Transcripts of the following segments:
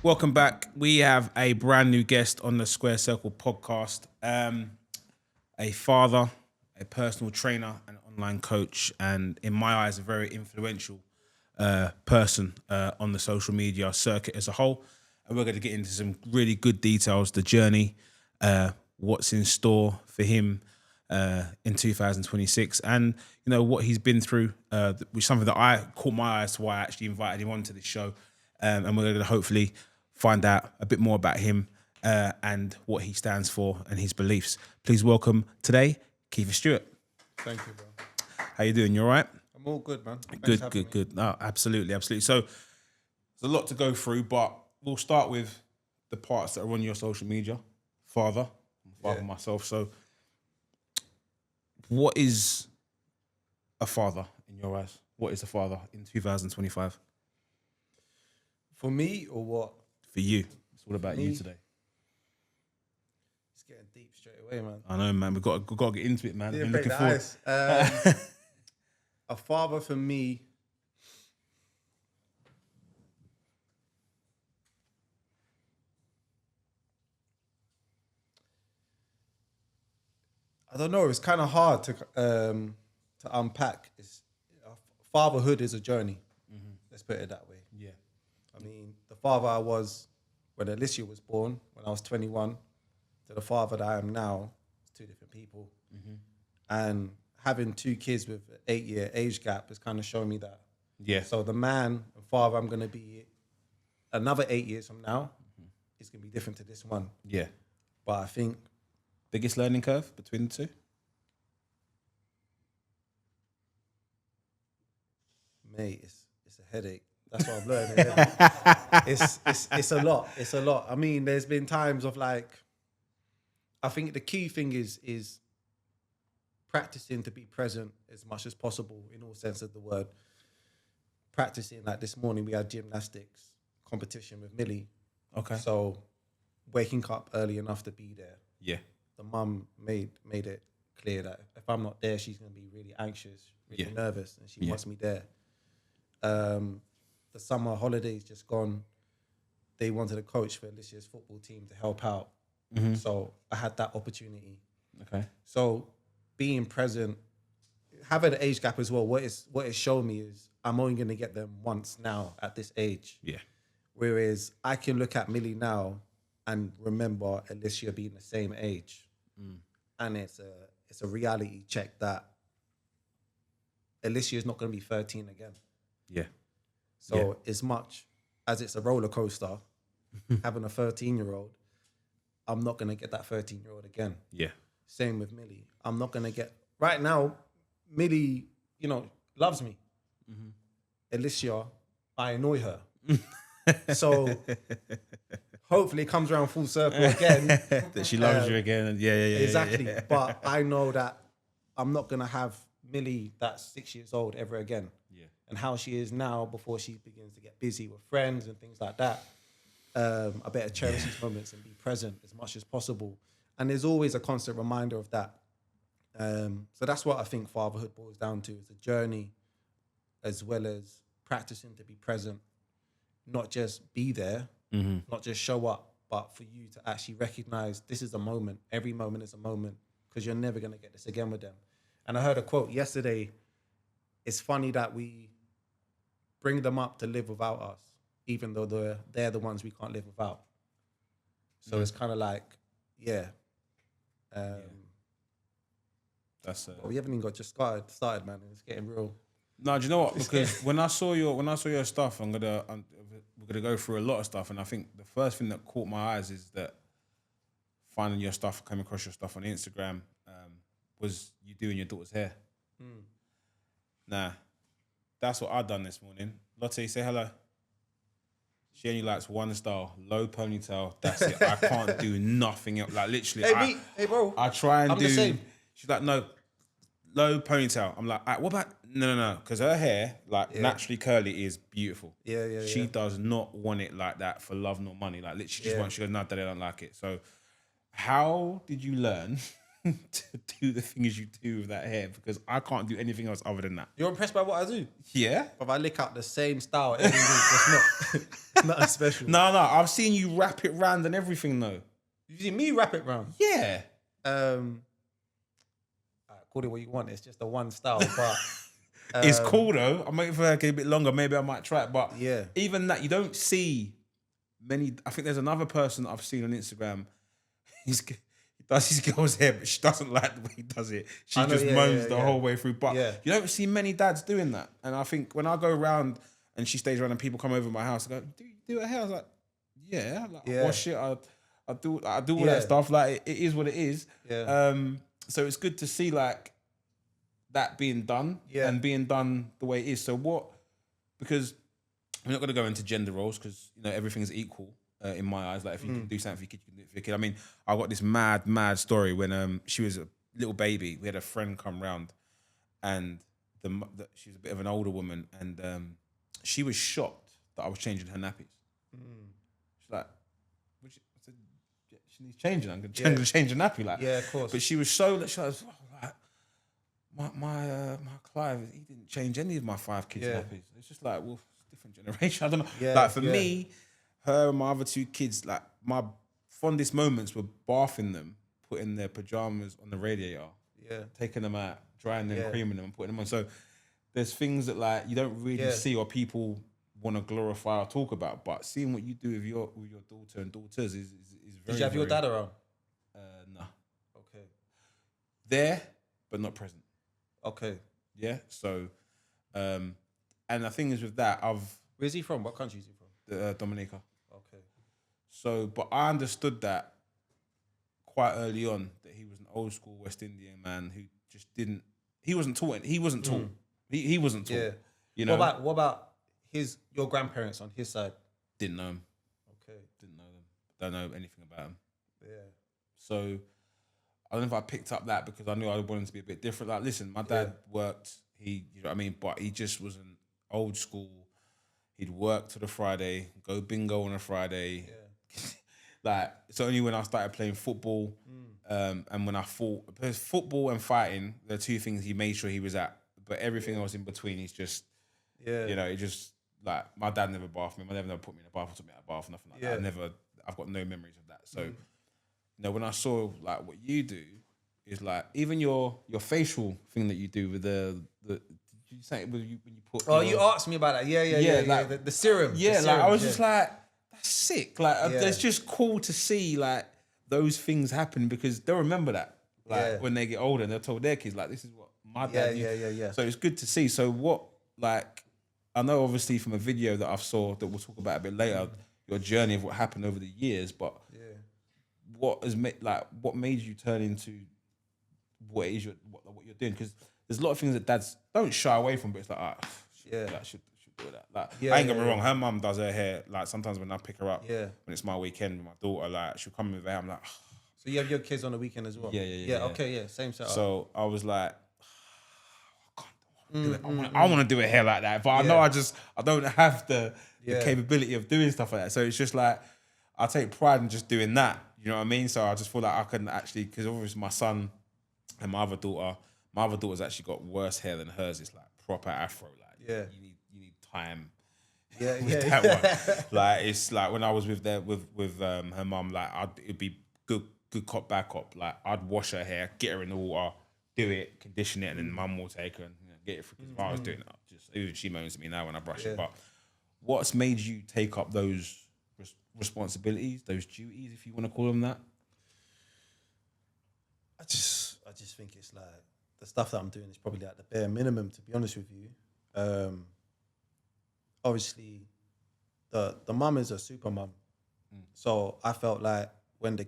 Welcome back. We have a brand new guest on the Square Circle podcast. A father, a personal trainer, an online coach, and in my eyes, a very influential person on the social media circuit as a whole. And we're going to get into some really good details, the journey, what's in store for him in 2026, and what he's been through, which is something that I caught my eyes to why I actually invited him onto this show. And we're going to hopefully find out a bit more about him and what he stands for and his beliefs. Please welcome today, Kiefer Stewart. Thank you, bro. How you doing? You all right? I'm all good, man. Thanks for having me. Good. No, absolutely. So there's a lot to go through, but we'll start with the parts that are on your social media. Father myself. So what is a father in your eyes? What is a father in 2025? For me, or what? For you. It's all about you today. It's getting deep straight away, man. I know, man. We've got to get into it, man. Yeah, Been break looking the forward. ice. A father for me, I don't know. It's kind of hard to unpack. Fatherhood is a journey. Mm-hmm. Let's put it that way. Yeah. I mean, the father I was when Alicia was born, when I was 21, to the father that I am now, it's two different people. Mm-hmm. And having two kids with an 8-year age gap has kind of shown me that. Yeah. So the man and father I'm going to be another 8 years from now is going to be different to this one. Yeah. But I think... Biggest learning curve between the two? Mate, it's a headache. That's what I've learned. It's a lot. It's a lot. I mean, there's been times of like, I think the key thing is practicing to be present as much as possible in all sense of the word. Practicing, like this morning we had gymnastics competition with Millie. Okay. So waking up early enough to be there. Yeah. The mum made it clear that if I'm not there, she's going to be really anxious, really nervous, and she wants me there. The summer holidays just gone. They wanted a coach for Alicia's football team to help out. Mm-hmm. So I had that opportunity. Okay. So being present, having an age gap as well, what it's shown me is I'm only going to get them once now at this age. Yeah. Whereas I can look at Millie now and remember Alicia being the same age. Mm. And it's a reality check that Alicia is not going to be 13 again. Yeah. So as much as it's a roller coaster, having a 13-year-old, I'm not going to get that 13-year-old again. Yeah. Same with Millie. I'm not going to get... Right now, Millie, loves me. Mm-hmm. Alicia, I annoy her. So hopefully it comes around full circle again. That she loves you again. And yeah. Exactly. Yeah. But I know that I'm not going to have Millie that's 6 years old ever again. Yeah. And how she is now before she begins to get busy with friends and things like that. I better cherish these moments and be present as much as possible. And there's always a constant reminder of that. So that's what I think fatherhood boils down to. It's a journey as well as practicing to be present. Not just be there, not just show up, but for you to actually recognize this is a moment. Every moment is a moment because you're never going to get this again with them. And I heard a quote yesterday. It's funny that we bring them up to live without us, even though they're the ones we can't live without. So it's kind of like, That's we haven't even got just started, man. It's getting real. No, do you know what? Because when I saw your stuff, we're gonna go through a lot of stuff, and I think the first thing that caught my eyes is that finding your stuff, coming across your stuff on Instagram, was you doing your daughter's hair. Nah, that's what I done this morning. Lottie, say hello. She only likes one style, low ponytail. That's it. I can't do nothing else. Like literally, Hey, bro. I try and I'm do. The same. She's like, no, low ponytail. I'm like, what about no? Because her hair, naturally curly, is beautiful. Yeah. She does not want it like that for love nor money. Like literally, just wants. She goes, no, Daddy, I don't like it. So, how did you learn to do the things you do with that hair because I can't do anything else other than that. You're impressed by what I do? Yeah? If I lick out the same style every week, it's not as special. No, I've seen you wrap it round and everything though. You see me wrap it round? Yeah. Call it what you want. It's just a one style, but it's cool though. I'm waiting for her to get a bit longer. Maybe I might try it. But yeah, even that, you don't see many. I think there's another person that I've seen on Instagram. He does his girl's hair, but she doesn't like the way he does it. She just moans the whole way through. But you don't see many dads doing that. And I think when I go around and she stays around and people come over my house, I go, do you do her hair? I was like, yeah. Like, I wash it. I do all that stuff. Like it is what it is. Yeah. So it's good to see like that being done and being done the way it is. So because we're not going to go into gender roles because, you know, everything is equal in my eyes. Like if you can do something for your kid, you can do it for your kid. I mean, I got this mad story when she was a little baby. We had a friend come round and she was a bit of an older woman and she was shocked that I was changing her nappies. She's like, I said, she needs changing. I'm going to change her nappy. Like, yeah, of course. But she was so that she was like, my Clive, he didn't change any of my 5 kids' nappies. It's just like, well, it's a different generation. I don't know. Yeah, like for me, her and my other 2 kids, like my fondest moments were bathing them, putting their pajamas on the radiator, taking them out, drying them, creaming them, and putting them on. So there's things that like you don't really see or people want to glorify or talk about, but seeing what you do with your daughter and daughters is very. Did you have your dad around? No. Okay. There, but not present. Okay. Yeah. So, and the thing is with that, where's he from? What country is he from? Dominica. Okay. So, but I understood that quite early on that he was an old school West Indian man who just didn't. He wasn't taught. He wasn't taught. He wasn't taught. Yeah. You know. What about your grandparents on his side? Didn't know him. Okay. Didn't know them. Don't know anything about him. Yeah. So I don't know if I picked up that because I knew I wanted to be a bit different. Like, listen, my dad worked. You know what I mean? But he just was an old school. He'd work till the Friday, go bingo on a Friday. Yeah. Like, it's only when I started playing football and when I fought. Because football and fighting, the 2 things he made sure he was at. But everything else in between, he's just, you know, he just, like, my dad never bathed me. My dad never put me in a bath or took me out of a bath, nothing like that. I've got no memories of that. So, you know, when I saw, like, what you do, is like, even your facial thing that you do with the did you say when you put? Oh, you asked me about that. Yeah. Like, the serum. Yeah, the serum, like I was just like, that's sick. Like, it's just cool to see like those things happen because they'll remember that. Like when they get older, and they'll tell their kids like, this is what my dad. Yeah. So it's good to see. So what, like, I know obviously from a video that I've saw that we'll talk about a bit later, your journey of what happened over the years, but what made you turn into what it is what you're doing? Because there's a lot of things that dads don't shy away from, but it's like, should do that. Like, I ain't get me wrong, her mum does her hair. Like, sometimes when I pick her up, when it's my weekend with my daughter, like, she'll come with her hair. I'm like, so you have your kids on the weekend as well? Yeah. Okay, same setup. So I was like, I want to do a hair like that, but I know I don't have the capability of doing stuff like that. So it's just like, I take pride in just doing that. You know what I mean? So I just feel like I can actually, because obviously my son and my other daughter's actually got worse hair than hers. It's like proper afro. Like, you need time. With that one. Like, it's like when I was with her mum, like, it'd be good cop, bad cop. Like, I'd wash her hair, get her in the water, do it, condition it, and then mum will take her and get it for, because while I was doing it, even she moans at me now when I brush it. But what's made you take up those responsibilities, those duties, if you want to call them that? I just think it's like the stuff that I'm doing is probably at the bare minimum, to be honest with you. Obviously, the mum is a super mum. So I felt like when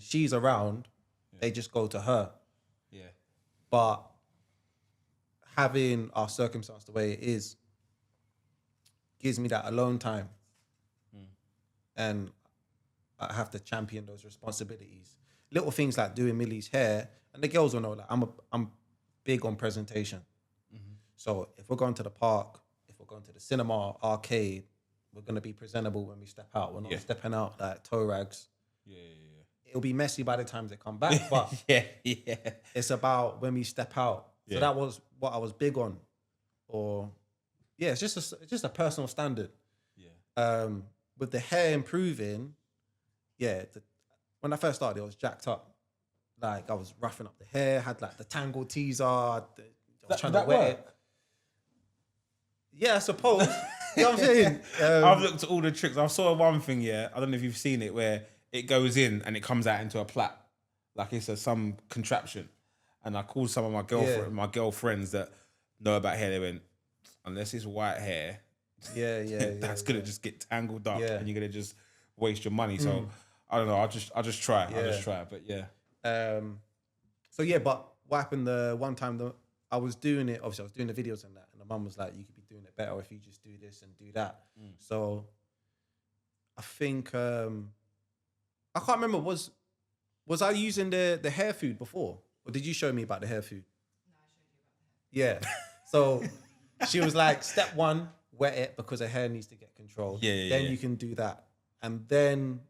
she's around, they just go to her. Yeah. But having our circumstance the way it is gives me that alone time. And I have to champion those responsibilities. Little things like doing Millie's hair, and the girls will know, like, I'm big on presentation. So if we're going to the park, if we're going to the cinema, arcade, we're going to be presentable when we step out. We're not stepping out like toe rags. it'll be messy by the time they come back. But yeah. it's about when we step out. So Yeah. that was what I was big on. Or yeah, it's just a personal standard. Yeah. With the hair improving, when I first started, it was jacked up. Like I was roughing up the hair, had like the tangled teaser. I was trying to wet it. Yeah, I suppose. You know what I'm saying? I've looked at all the tricks. I saw one thing, I don't know if you've seen it, where it goes in and it comes out into a plait. Like it's some contraption. And I called some of my girlfriends that know about hair. They went, unless it's white hair, that's gonna just get tangled up and you're gonna just waste your money. So I don't know. I'll just try. I'll just try. But yeah. But what happened the one time I was doing it, obviously I was doing the videos and that, and the mum was like, you could be doing it better if you just do this and do that. So I think I can't remember, was I using the hair food before? Or did you show me about the hair food? No, I showed you about the hair Yeah. food. So she was like, step one, wet it because the hair needs to get controlled. Then you can do that. And then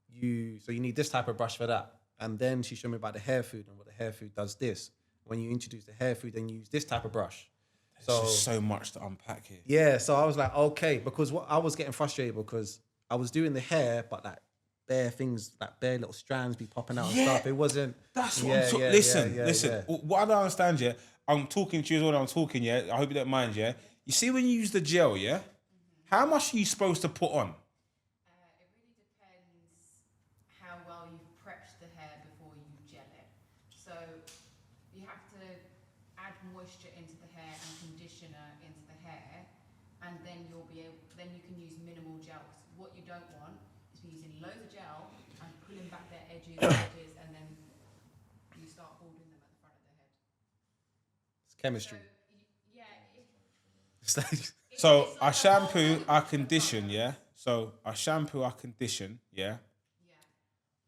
you need this type of brush for that. And then she showed me about the hair food and what the hair food does this. When you introduce the hair food, then you use this type of brush. There's just so much to unpack here. Yeah, so I was like, okay, because what I was getting frustrated because I was doing the hair, but like bare things, like bare little strands be popping out and stuff. It wasn't. That's what I'm talking. Listen. What I don't understand, I'm talking to you as well. I'm talking, I hope you don't mind, You see, when you use the gel, how much are you supposed to put on? It really depends how well you've prepped the hair before you gel it. So you have to add moisture into the hair and conditioner into the hair, and then then you can use minimal gel. 'Cause what you don't want is be using loads of gel and pulling back their edges, and then you start balding them at the front of their head. It's chemistry. So, yeah. So I shampoo, I condition, So I shampoo, I condition, Yeah.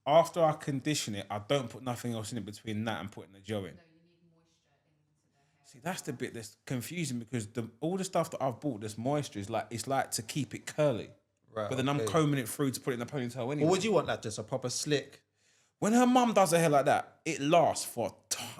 After I condition it, I don't put nothing else in it between that and putting the gel in. No, you need moisture into the hair. See, that's the bit that's confusing because all the stuff that I've bought, this moisture is like to keep it curly. Right, But then I'm combing it through to put it in the ponytail anyway. What would you want, that just a proper slick? When her mum does her hair like that, it lasts for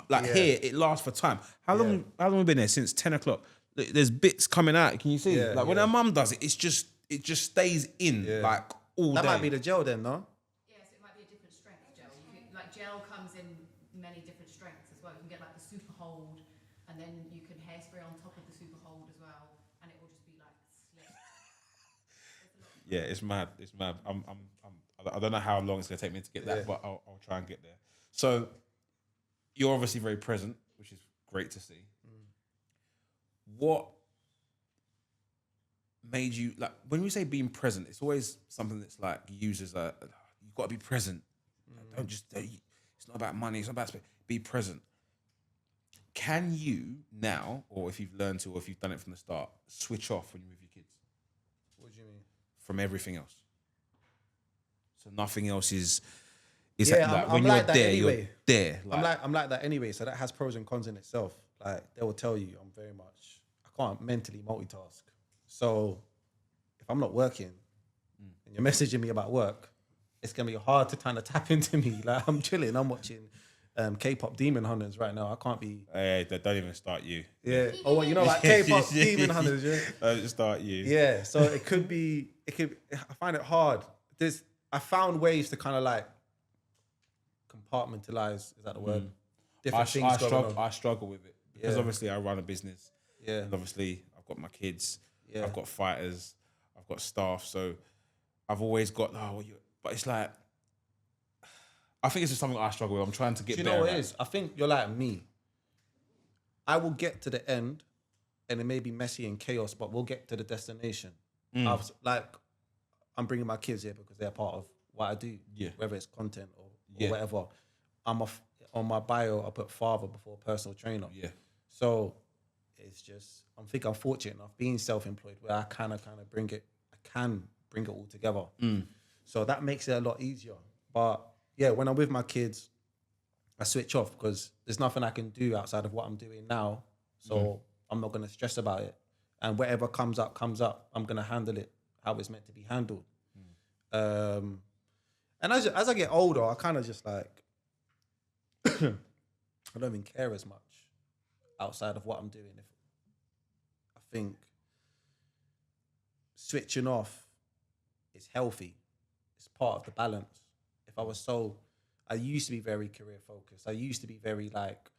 here. It lasts for time. How long have we been there? Since 10 o'clock. There's bits coming out. Can you see? When her mum does it, it just stays in like all day. That might be the gel then, no? Yes, it might be a different strength gel. Gel comes in many different strengths as well. You can get like the super hold, and then you can hairspray on top of the super hold as well, and it will just be like slick. Yeah, it's mad. It's mad. I don't know how long it's gonna take me to get that, but I'll try and get there. So you're obviously very present, which is great to see. What made you, like, when you say being present, it's always something that's like used as you've got to be present. Don't just, it's not about money, it's not about be present. Can you now, or if you've learned to, or if you've done it from the start, switch off when you're with your kids? What do you mean? From everything else. So nothing else is I'm like that anyway. You're there. I'm like that anyway. So that has pros and cons in itself. Like they will tell you, I can't mentally multitask. So if I'm not working and you're messaging me about work, it's gonna be hard to kind of tap into me. Like I'm chilling, I'm watching K-pop Demon Hunters right now. I can't be. Hey, don't even start you. Yeah. Oh, well, you know, like K-pop Demon Hunters. Yeah. Don't start you. Yeah. So it could. I find it hard. I found ways to kind of like compartmentalize. Is that the word? Different things going on. I struggle with it because obviously I run a business. Yeah. And obviously I've got my kids. Yeah. I've got fighters. I've got staff. So I've always got. But it's like. I think it's just something I struggle with. I'm trying to get better. Do you know what it is? I think you're like me. I will get to the end, and it may be messy and chaos, but we'll get to the destination. I'm bringing my kids here because they're part of what I do. Yeah. Whether it's content or whatever. On my bio, I put father before personal trainer. Yeah. So it's just, I think I'm fortunate enough being self-employed where I kind of bring it all together. So that makes it a lot easier. But yeah, when I'm with my kids, I switch off because there's nothing I can do outside of what I'm doing now. So I'm not going to stress about it. And whatever comes up, I'm going to handle it how it's meant to be handled. And as I get older, I kind of just like, I don't even care as much outside of what I'm doing. If I think switching off is healthy, it's part of the balance. If I used to be very career focused. I used to be very like,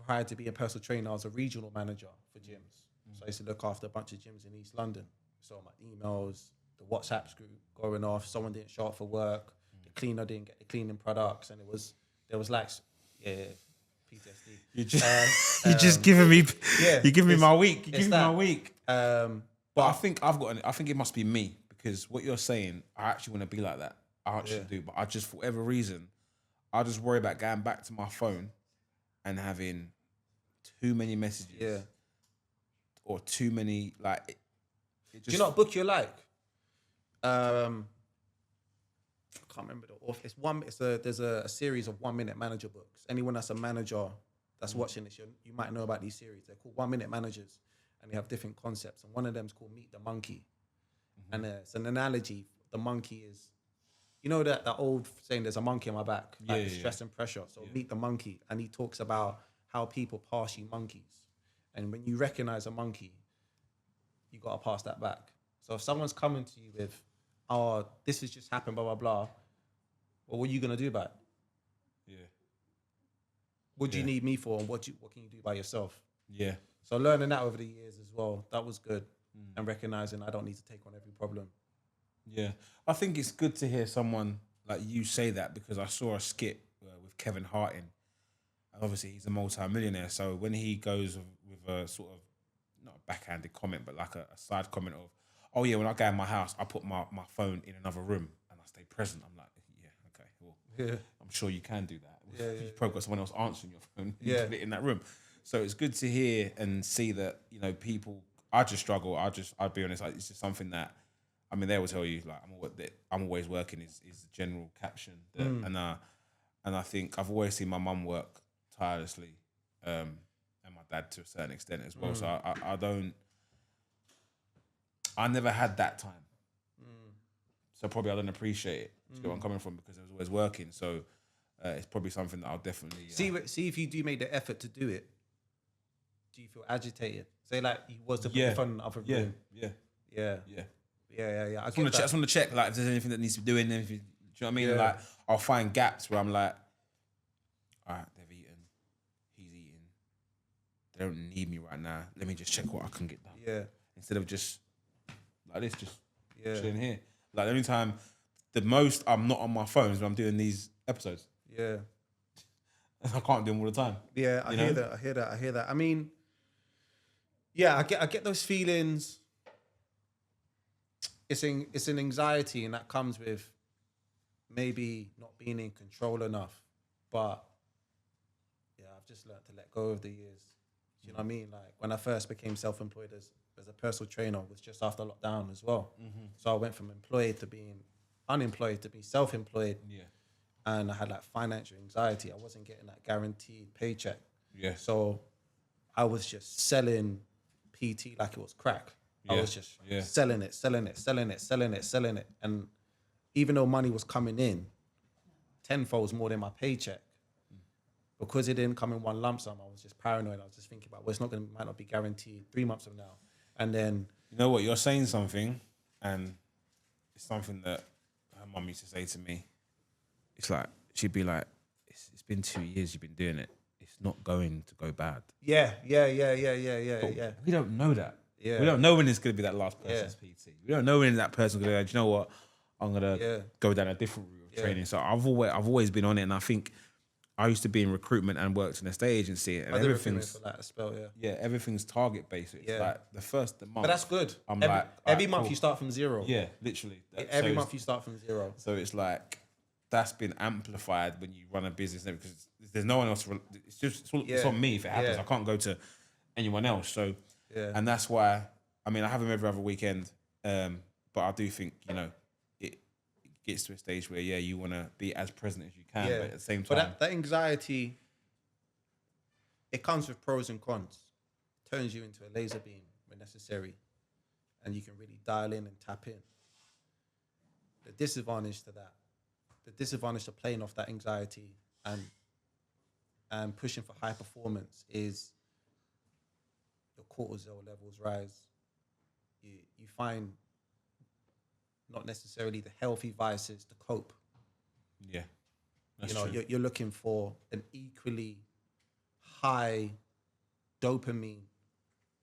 prior to being a personal trainer, I was a regional manager for gyms. So I used to look after a bunch of gyms in East London. So my emails, the WhatsApp group going off, someone didn't show up for work, the cleaner didn't get the cleaning products, and there was like, PTSD. You're just giving me, you're giving me my week. You're giving me that. my week. But I think I think it must be me, because what you're saying, I actually want to be like that. I actually do, but I just, for whatever reason, I just worry about going back to my phone and having too many messages, or too many like. It just, do you know what book you like? I can't remember the author. There's a series of 1 Minute Manager books. Anyone that's a manager that's watching this, you might know about these series. They're called 1 Minute Managers, and they have different concepts. And one of them is called Meet the Monkey, and it's an analogy. The monkey is, you know that old saying, "There's a monkey on my back," like stress and pressure. So meet the monkey, and he talks about how people pass you monkeys, and when you recognize a monkey, you got to pass that back. So if someone's coming to you with, "Oh, this has just happened," blah blah blah, well, what are you gonna do about it? Yeah. What do you need me for, and what can you do by yourself? Yeah. So learning that over the years as well, that was good, and recognizing I don't need to take on every problem. Yeah, I think it's good to hear someone like you say that, because I saw a skit with Kevin Hart in, and obviously he's a multi-millionaire. So when he goes with a sort of, not a backhanded comment, but like a side comment of, "Oh yeah, when I go in my house, I put my phone in another room and I stay present." I'm like, yeah, okay, well, I'm sure you can do that. You've probably got someone else answering your phone. You put it in that room. So it's good to hear and see that, you know, people. I just struggle. I'll be honest. Like, it's just something that. I mean, they will tell you like I'm always working is the general caption, and I think I've always seen my mum work tirelessly, and my dad to a certain extent as well. So I never had that time, so probably I don't appreciate it. You know where I'm coming from, because I was always working. So it's probably something that I'll definitely see if you do make the effort to do it. Do you feel agitated? Say like you was to put the phone in the other room. Yeah. I just want to check like if there's anything that needs to be doing. If you, do you know what I mean? Yeah. Like I'll find gaps where I'm like, all right, they've eaten, he's eating. They don't need me right now. Let me just check what I can get done. Yeah. Instead of just like this, just chilling here. Like the only time, the most I'm not on my phone is when I'm doing these episodes. Yeah. I can't do them all the time. Yeah, I hear that. I mean, yeah, I get those feelings. It's an anxiety, and that comes with maybe not being in control enough. But yeah, I've just learned to let go over the years. Do you know what I mean? Like when I first became self-employed as a personal trainer, was just after lockdown as well. So I went from employed to being unemployed to be self-employed. Yeah. And I had like financial anxiety. I wasn't getting that guaranteed paycheck. Yeah. So I was just selling PT like it was crack. I was just selling it. And even though money was coming in, tenfolds more than my paycheck, because it didn't come in one lump sum, I was just paranoid. I was just thinking about, well, might not be guaranteed 3 months from now. And then... You know what? You're saying something, and it's something that her mum used to say to me. It's like, she'd be like, it's been 2 years you've been doing it. It's not going to go bad. Yeah. But we don't know that. Yeah. We don't know when it's going to be that last person's PT. We don't know when that person's going to go, do you know what? I'm going to go down a different route of training. So I've always been on it. And I think I used to be in recruitment and worked in a estate agency. And everything's... everything's target based. It's like the month. But that's good. Every month you start from zero. Yeah, literally. Every month you start from zero. So it's like... That's been amplified when you run a business, because there's no one else. It's on me if it happens. I can't go to anyone else. So, and that's why. I mean, I have them every other weekend, but I do think it gets to a stage where you want to be as present as you can, but at the same time, but that anxiety, it comes with pros and cons. It turns you into a laser beam when necessary, and you can really dial in and tap in. The disadvantage to that the disadvantage of playing off that anxiety and pushing for high performance is your cortisol levels rise. You find not necessarily the healthy vices to cope. Yeah. That's You know, true. you're looking for an equally high dopamine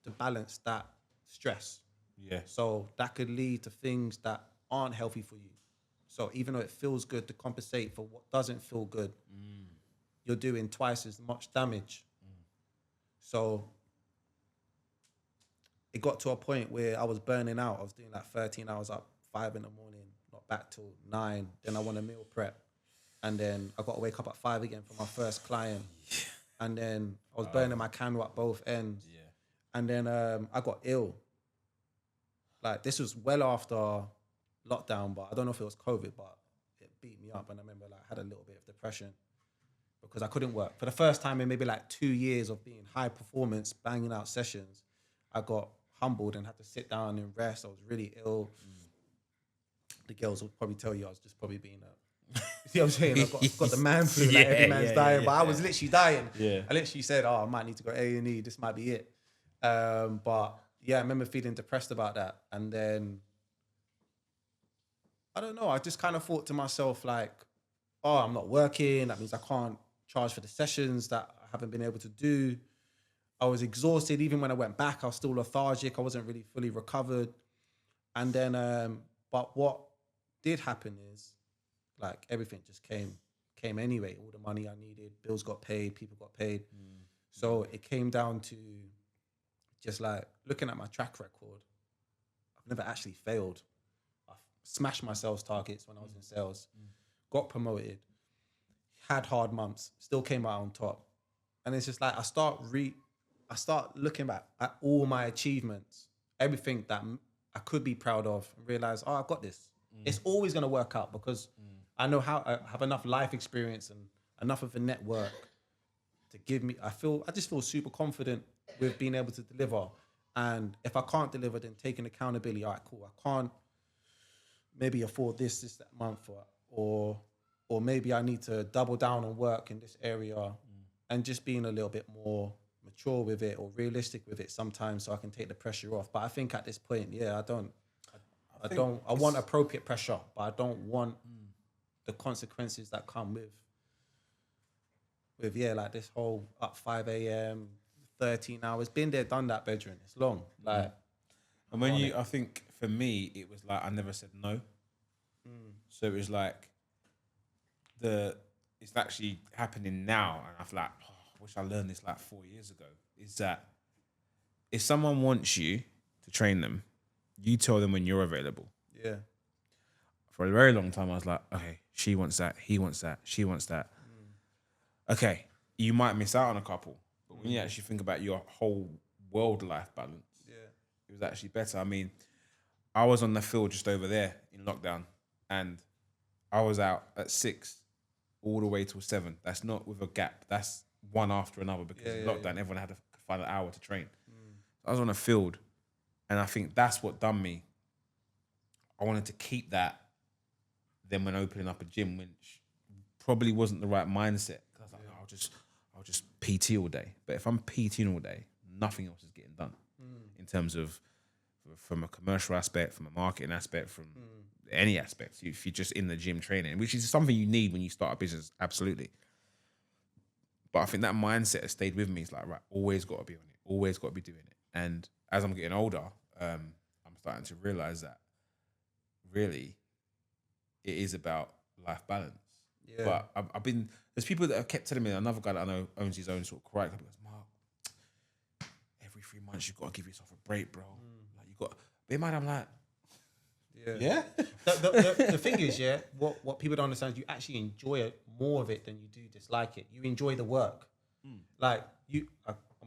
to balance that stress. Yeah. So that could lead to things that aren't healthy for you. So even though it feels good, to compensate for what doesn't feel good, you're doing twice as much damage. So it got to a point where I was burning out. I was doing like 13 hours up, 5 in the morning, not back till 9. Then I want a meal prep. And then I got to wake up at 5 again for my first client. And then I was burning my candle at both ends. Yeah. And then I got ill. Like, this was well after lockdown, but I don't know if it was COVID, but it beat me up. And I remember, like, I had a little bit of depression because I couldn't work. For the first time in maybe like 2 years of being high performance, banging out sessions, I got humbled and had to sit down and rest. I was really ill. The girls would probably tell you I was just probably being you see what I'm saying? I've got the man flu, like every man's dying, but I was literally dying. Yeah. I literally said, I might need to go A&E, this might be it. But yeah, I remember feeling depressed about that. And then, I don't know, I just kind of thought to myself like, oh, I'm not working. That means I can't charge for the sessions that I haven't been able to do. I was exhausted. Even when I went back, I was still lethargic. I wasn't really fully recovered. And then, but what did happen is, like, everything just came anyway. All the money I needed, bills got paid, people got paid. So it came down to just like looking at my track record. I've never actually failed. I smashed my sales targets when I was in sales, got promoted, had hard months, still came out on top. And it's just like I start looking back at all my achievements, everything that I could be proud of, and realize, oh, I've got this. It's always going to work out because I know how I have enough life experience and enough of a network to give me. I just feel super confident with being able to deliver. And if I can't deliver, then taking accountability. All right, cool. I can't maybe afford this that month, or maybe I need to double down on work in this area, and just being a little bit more mature with it or realistic with it sometimes, so I can take the pressure off. But I think at this point, yeah, I want appropriate pressure, but I don't want the consequences that come with like this whole up 5 a.m., 13 hours, been there, done that, bedroom. It's long. Like, and when I think for me, it was like I never said no. So it was like it's actually happening now, and I feel like, I wish I learned this like 4 years ago. Is that if someone wants you to train them, you tell them when you're available. yeah. For a very long time, I was like, okay, she wants that, he wants that, she wants that. Okay, you might miss out on a couple, but when you actually think about your whole world life balance, it was actually better. I mean, I was on the field just over there in lockdown, and I was out at 6 all the way till 7. That's not with a gap. That's one after another, because in lockdown, everyone had to find an hour to train. I was on the field, and I think that's what done me. I wanted to keep that then when opening up a gym, which probably wasn't the right mindset. I was like, no, I'll just PT all day. But if I'm PTing all day, nothing else is getting done in terms of from a commercial aspect, from a marketing aspect, from any aspect. If you're just in the gym training, which is something you need when you start a business, absolutely. But I think that mindset has stayed with me. It's like, right, always got to be on it, always got to be doing it. And as I'm getting older, I'm starting to realize that really it is about life balance. Yeah. But there's people that have kept telling me, another guy that I know owns his own sort of karate club, he goes, Mark, every 3 months you've got to give yourself a break, bro. Like, you got, but in mind, I'm like, yeah. The thing is, what people don't understand is you actually enjoy it, more of it than you do dislike it. You enjoy the work. Like,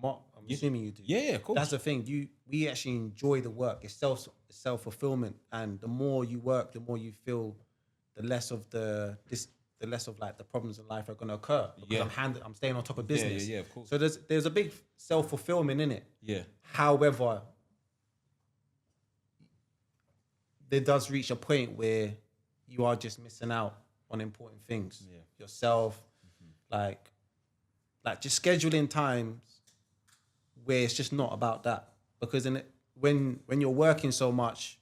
I'm assuming you do. Yeah, of course. That's the thing. We actually enjoy the work. It's self-fulfillment, and the more you work, the more you feel, the less of the problems in life are going to occur, because I'm staying on top of business. Yeah, of course. So there's a big self-fulfillment in it. Yeah. However, there does reach a point where you are just missing out on important things. Yourself, like just scheduling times where it's just not about that. Because when you're working so much,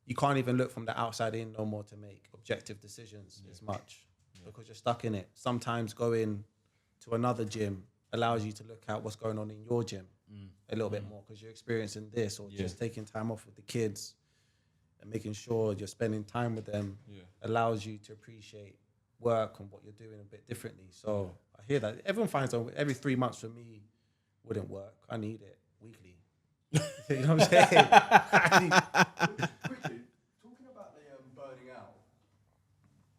you can't even look from the outside in no more to make objective decisions as much because you're stuck in it. Sometimes going to another gym allows you to look at what's going on in your gym a little bit more because you're experiencing this, or just taking time off with the kids and making sure you're spending time with them allows you to appreciate work and what you're doing a bit differently. So I hear that. Everyone finds out every 3 months for me wouldn't work. I need it weekly. You know what I'm saying? Quickly, talking about the burning out,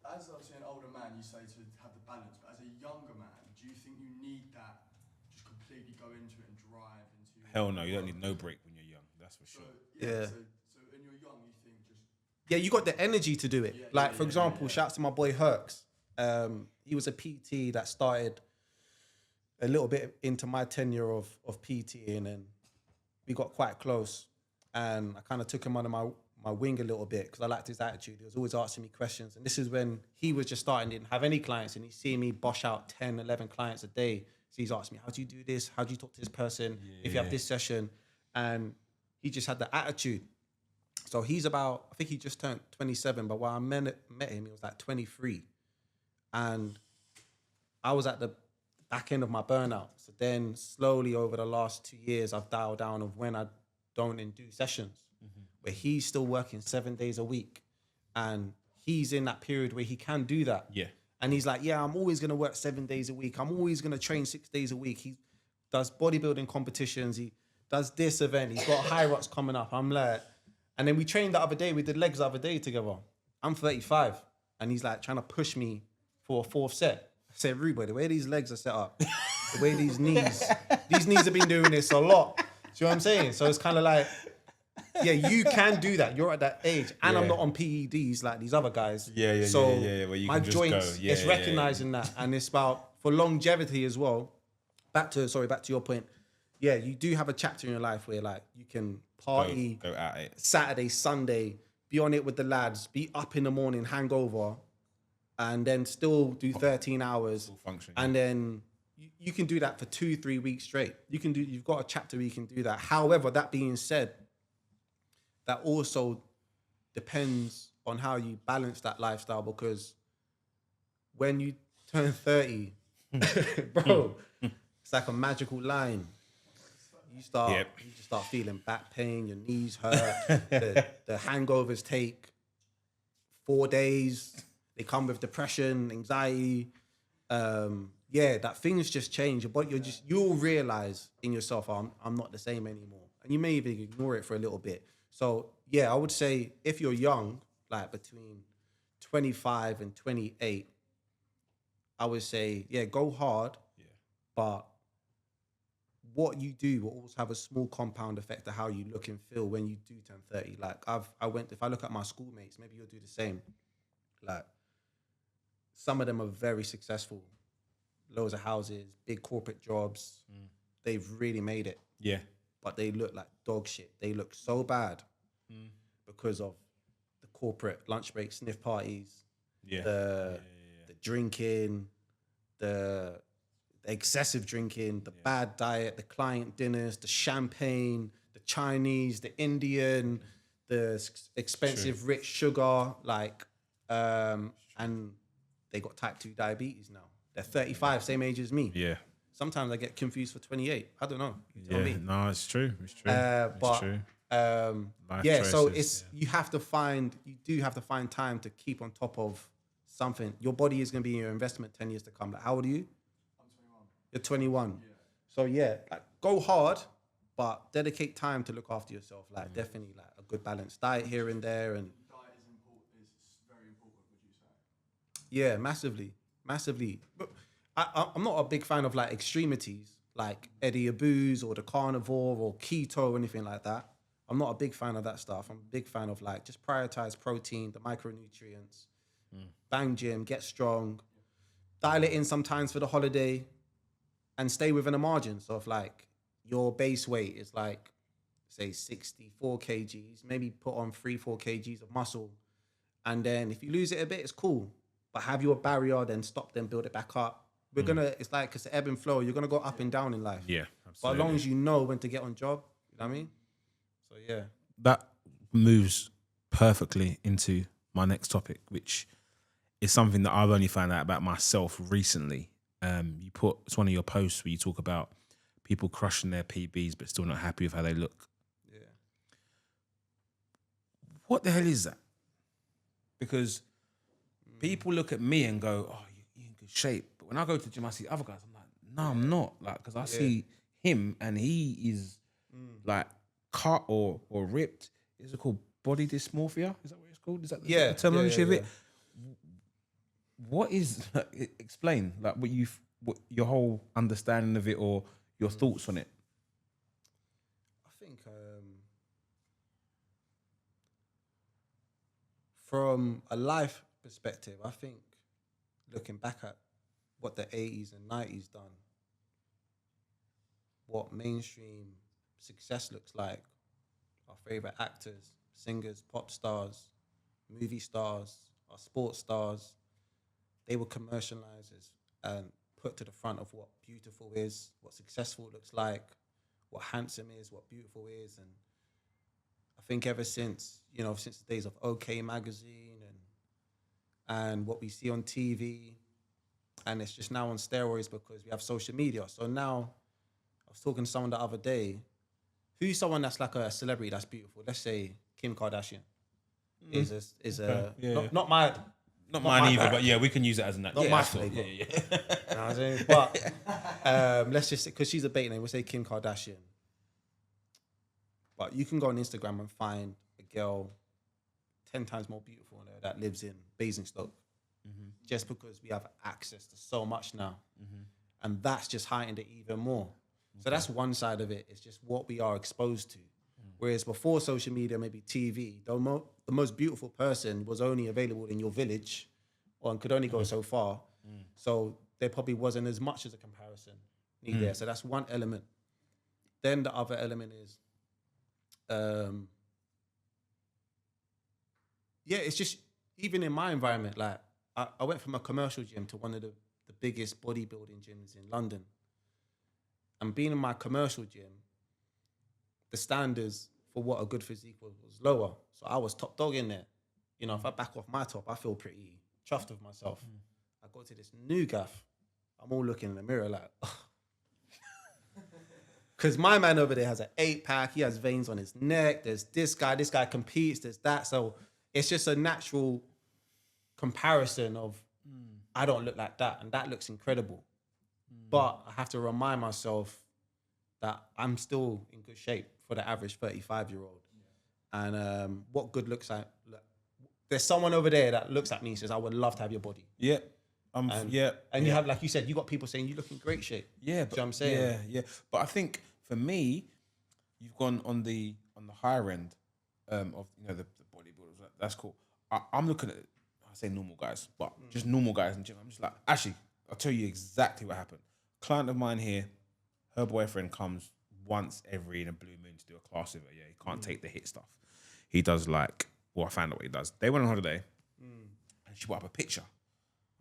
as obviously an older man, you say to have the balance, but as a younger man, do you think you need that, just completely go into it and drive into... Hell no, you don't need no break when you're young, that's for sure. So when you're young, you think just... Yeah, you got the energy to do it. For example, shouts to my boy Herx. He was a PT that started a little bit into my tenure of PT, and then we got quite close. And I kind of took him under my wing a little bit because I liked his attitude. He was always asking me questions. And this is when he was just starting, didn't have any clients, and he's seeing me bosh out 10, 11 clients a day. So he's asking me, how do you do this? How do you talk to this person? If you have this session? And he just had the attitude. So he's about, I think he just turned 27, but when I met him, he was like 23. And I was at the back end of my burnout. So then slowly over the last 2 years, I've dialed down of when I don't do sessions, where he's still working 7 days a week. And he's in that period where he can do that. Yeah. And he's like, I'm always going to work 7 days a week. I'm always going to train 6 days a week. He does bodybuilding competitions. He does this event. He's got high rocks coming up. I'm like, and then we trained the other day. We did legs the other day together. I'm 35. And he's like trying to push me for a fourth set. I said, Rubo, the way these legs are set up, the way these knees have been doing this a lot. Do you know what I'm saying? So it's kind of like, you can do that. You're at that age. And I'm not on PEDs like these other guys. Where you my can just joints, go. it's recognizing that. And it's about, for longevity as well, back to your point. Yeah, you do have a chapter in your life where like you can party, go at it. Saturday, Sunday, be on it with the lads, be up in the morning, hangover, and then still do 13 hours. Full function. And then you can do that for 2-3 weeks straight. You've got a chapter where you can do that. However, that being said, that also depends on how you balance that lifestyle, because when you turn 30, bro, it's like a magical line. You just start feeling back pain, your knees hurt, the hangovers take 4 days. They come with depression, anxiety. That things just change. But you'll realize in yourself, I'm not the same anymore. And you may even ignore it for a little bit. So I would say if you're young, like between 25 and 28, I would say, go hard. Yeah. But what you do will also have a small compound effect to how you look and feel when you do turn 30. Like if I look at my schoolmates, maybe you'll do the same. Like some of them are very successful, loads of houses, big corporate jobs. They've really made it. Yeah. But they look like dog shit. They look so bad because of the corporate lunch break sniff parties, the drinking, the excessive drinking, the bad diet, the client dinners, the champagne, the Chinese, the Indian, the expensive rich sugar, and they got type 2 diabetes now. They're 35, same age as me. Yeah. Sometimes I get confused for 28. I don't know. You tell me. No, it's true. It's true. It's true. So you do have to find time to keep on top of something. Your body is going to be your investment 10 years to come. Like, how old are you? I'm 21. You're 21. Yeah. So go hard, but dedicate time to look after yourself. Like definitely a good balanced diet here and there. And diet is very important, would you say? Yeah, massively. But I'm not a big fan of extremities, like Eddie Abuz or the carnivore or keto or anything like that. I'm not a big fan of that stuff. I'm a big fan of just prioritize protein, the micronutrients, bang gym, get strong, dial it in sometimes for the holiday, and stay within a margin. So if your base weight is say 64 kgs, maybe put on 3-4 kgs of muscle. And then if you lose it a bit, it's cool. but have your barrier, then stop, then build it back up. We're gonna, it's like, it's an ebb and flow. You're gonna go up and down in life. Yeah, But as absolutely. long as you know when to get on job, you know what I mean? So yeah. That moves perfectly into my next topic, which is something that I've only found out about myself recently. It's one of your posts where you talk about people crushing their PBs but still not happy with how they look. Yeah. What the hell is that? Because people look at me and go, "Oh, you're in good shape." But when I go to the gym, I see other guys. I'm like, "No, I'm not." Like, because I see him and he is like cut or ripped. Is it called body dysmorphia? Is that what it's called? Is that the terminology of it? What is? Explain like what your whole understanding of it or your thoughts on it. I think from a life perspective, I think looking back at what the 80s and 90s done, what mainstream success looks like, our favorite actors, singers, pop stars, movie stars, our sports stars, they were commercialized and put to the front of what beautiful is, what successful looks like, what handsome is, what beautiful is. And I think ever since, since the days of OK Magazine and what we see on TV, and it's just now on steroids because we have social media. So now, I was talking to someone the other day, who's someone that's like a celebrity that's beautiful? Let's say Kim Kardashian not mine Either, but yeah, we can use it as an not yeah, my that's cool. flavor. Yeah. You know what I'm saying? But let's just say, because she's a bait name, we'll say Kim Kardashian. But you can go on Instagram and find a girl 10 times more beautiful than her that lives in Basingstoke. Just because we have access to so much now. And that's just heightened it even more. So that's one side of it. It's just what we are exposed to. Whereas before social media, maybe TV, the most beautiful person was only available in your village and could only go so far. So there probably wasn't as much as a comparison need there. So that's one element. Then the other element is, it's just, even in my environment, like I went from a commercial gym to one of the biggest bodybuilding gyms in London. And being in my commercial gym, the standards for what a good physique was lower. So I was top dog in there. If I back off my top, I feel pretty chuffed with myself. I go to this new gaff. I'm all looking in the mirror like, because my man over there has an 8-pack. He has veins on his neck. There's this guy competes. There's that. So it's just a natural comparison of, I don't look like that. And that looks incredible. But I have to remind myself that I'm still in good shape for the average 35-year-old. And what good looks like, look, there's someone over there that looks at me and says, I would love to have your body. Yeah. And you have, like you said, you got people saying you look in great shape. Yeah, but, you know what I'm saying? Yeah. But I think for me, you've gone on the higher end of the bodybuilders. That's cool. I'm looking at, I say normal guys, but just normal guys in gym. I'm just like, actually, I'll tell you exactly what happened. Client of mine here, her boyfriend comes once every in a blue moon to do a class with her. Yeah, he can't take the hit stuff. He does I found out what he does. They went on holiday and she put up a picture.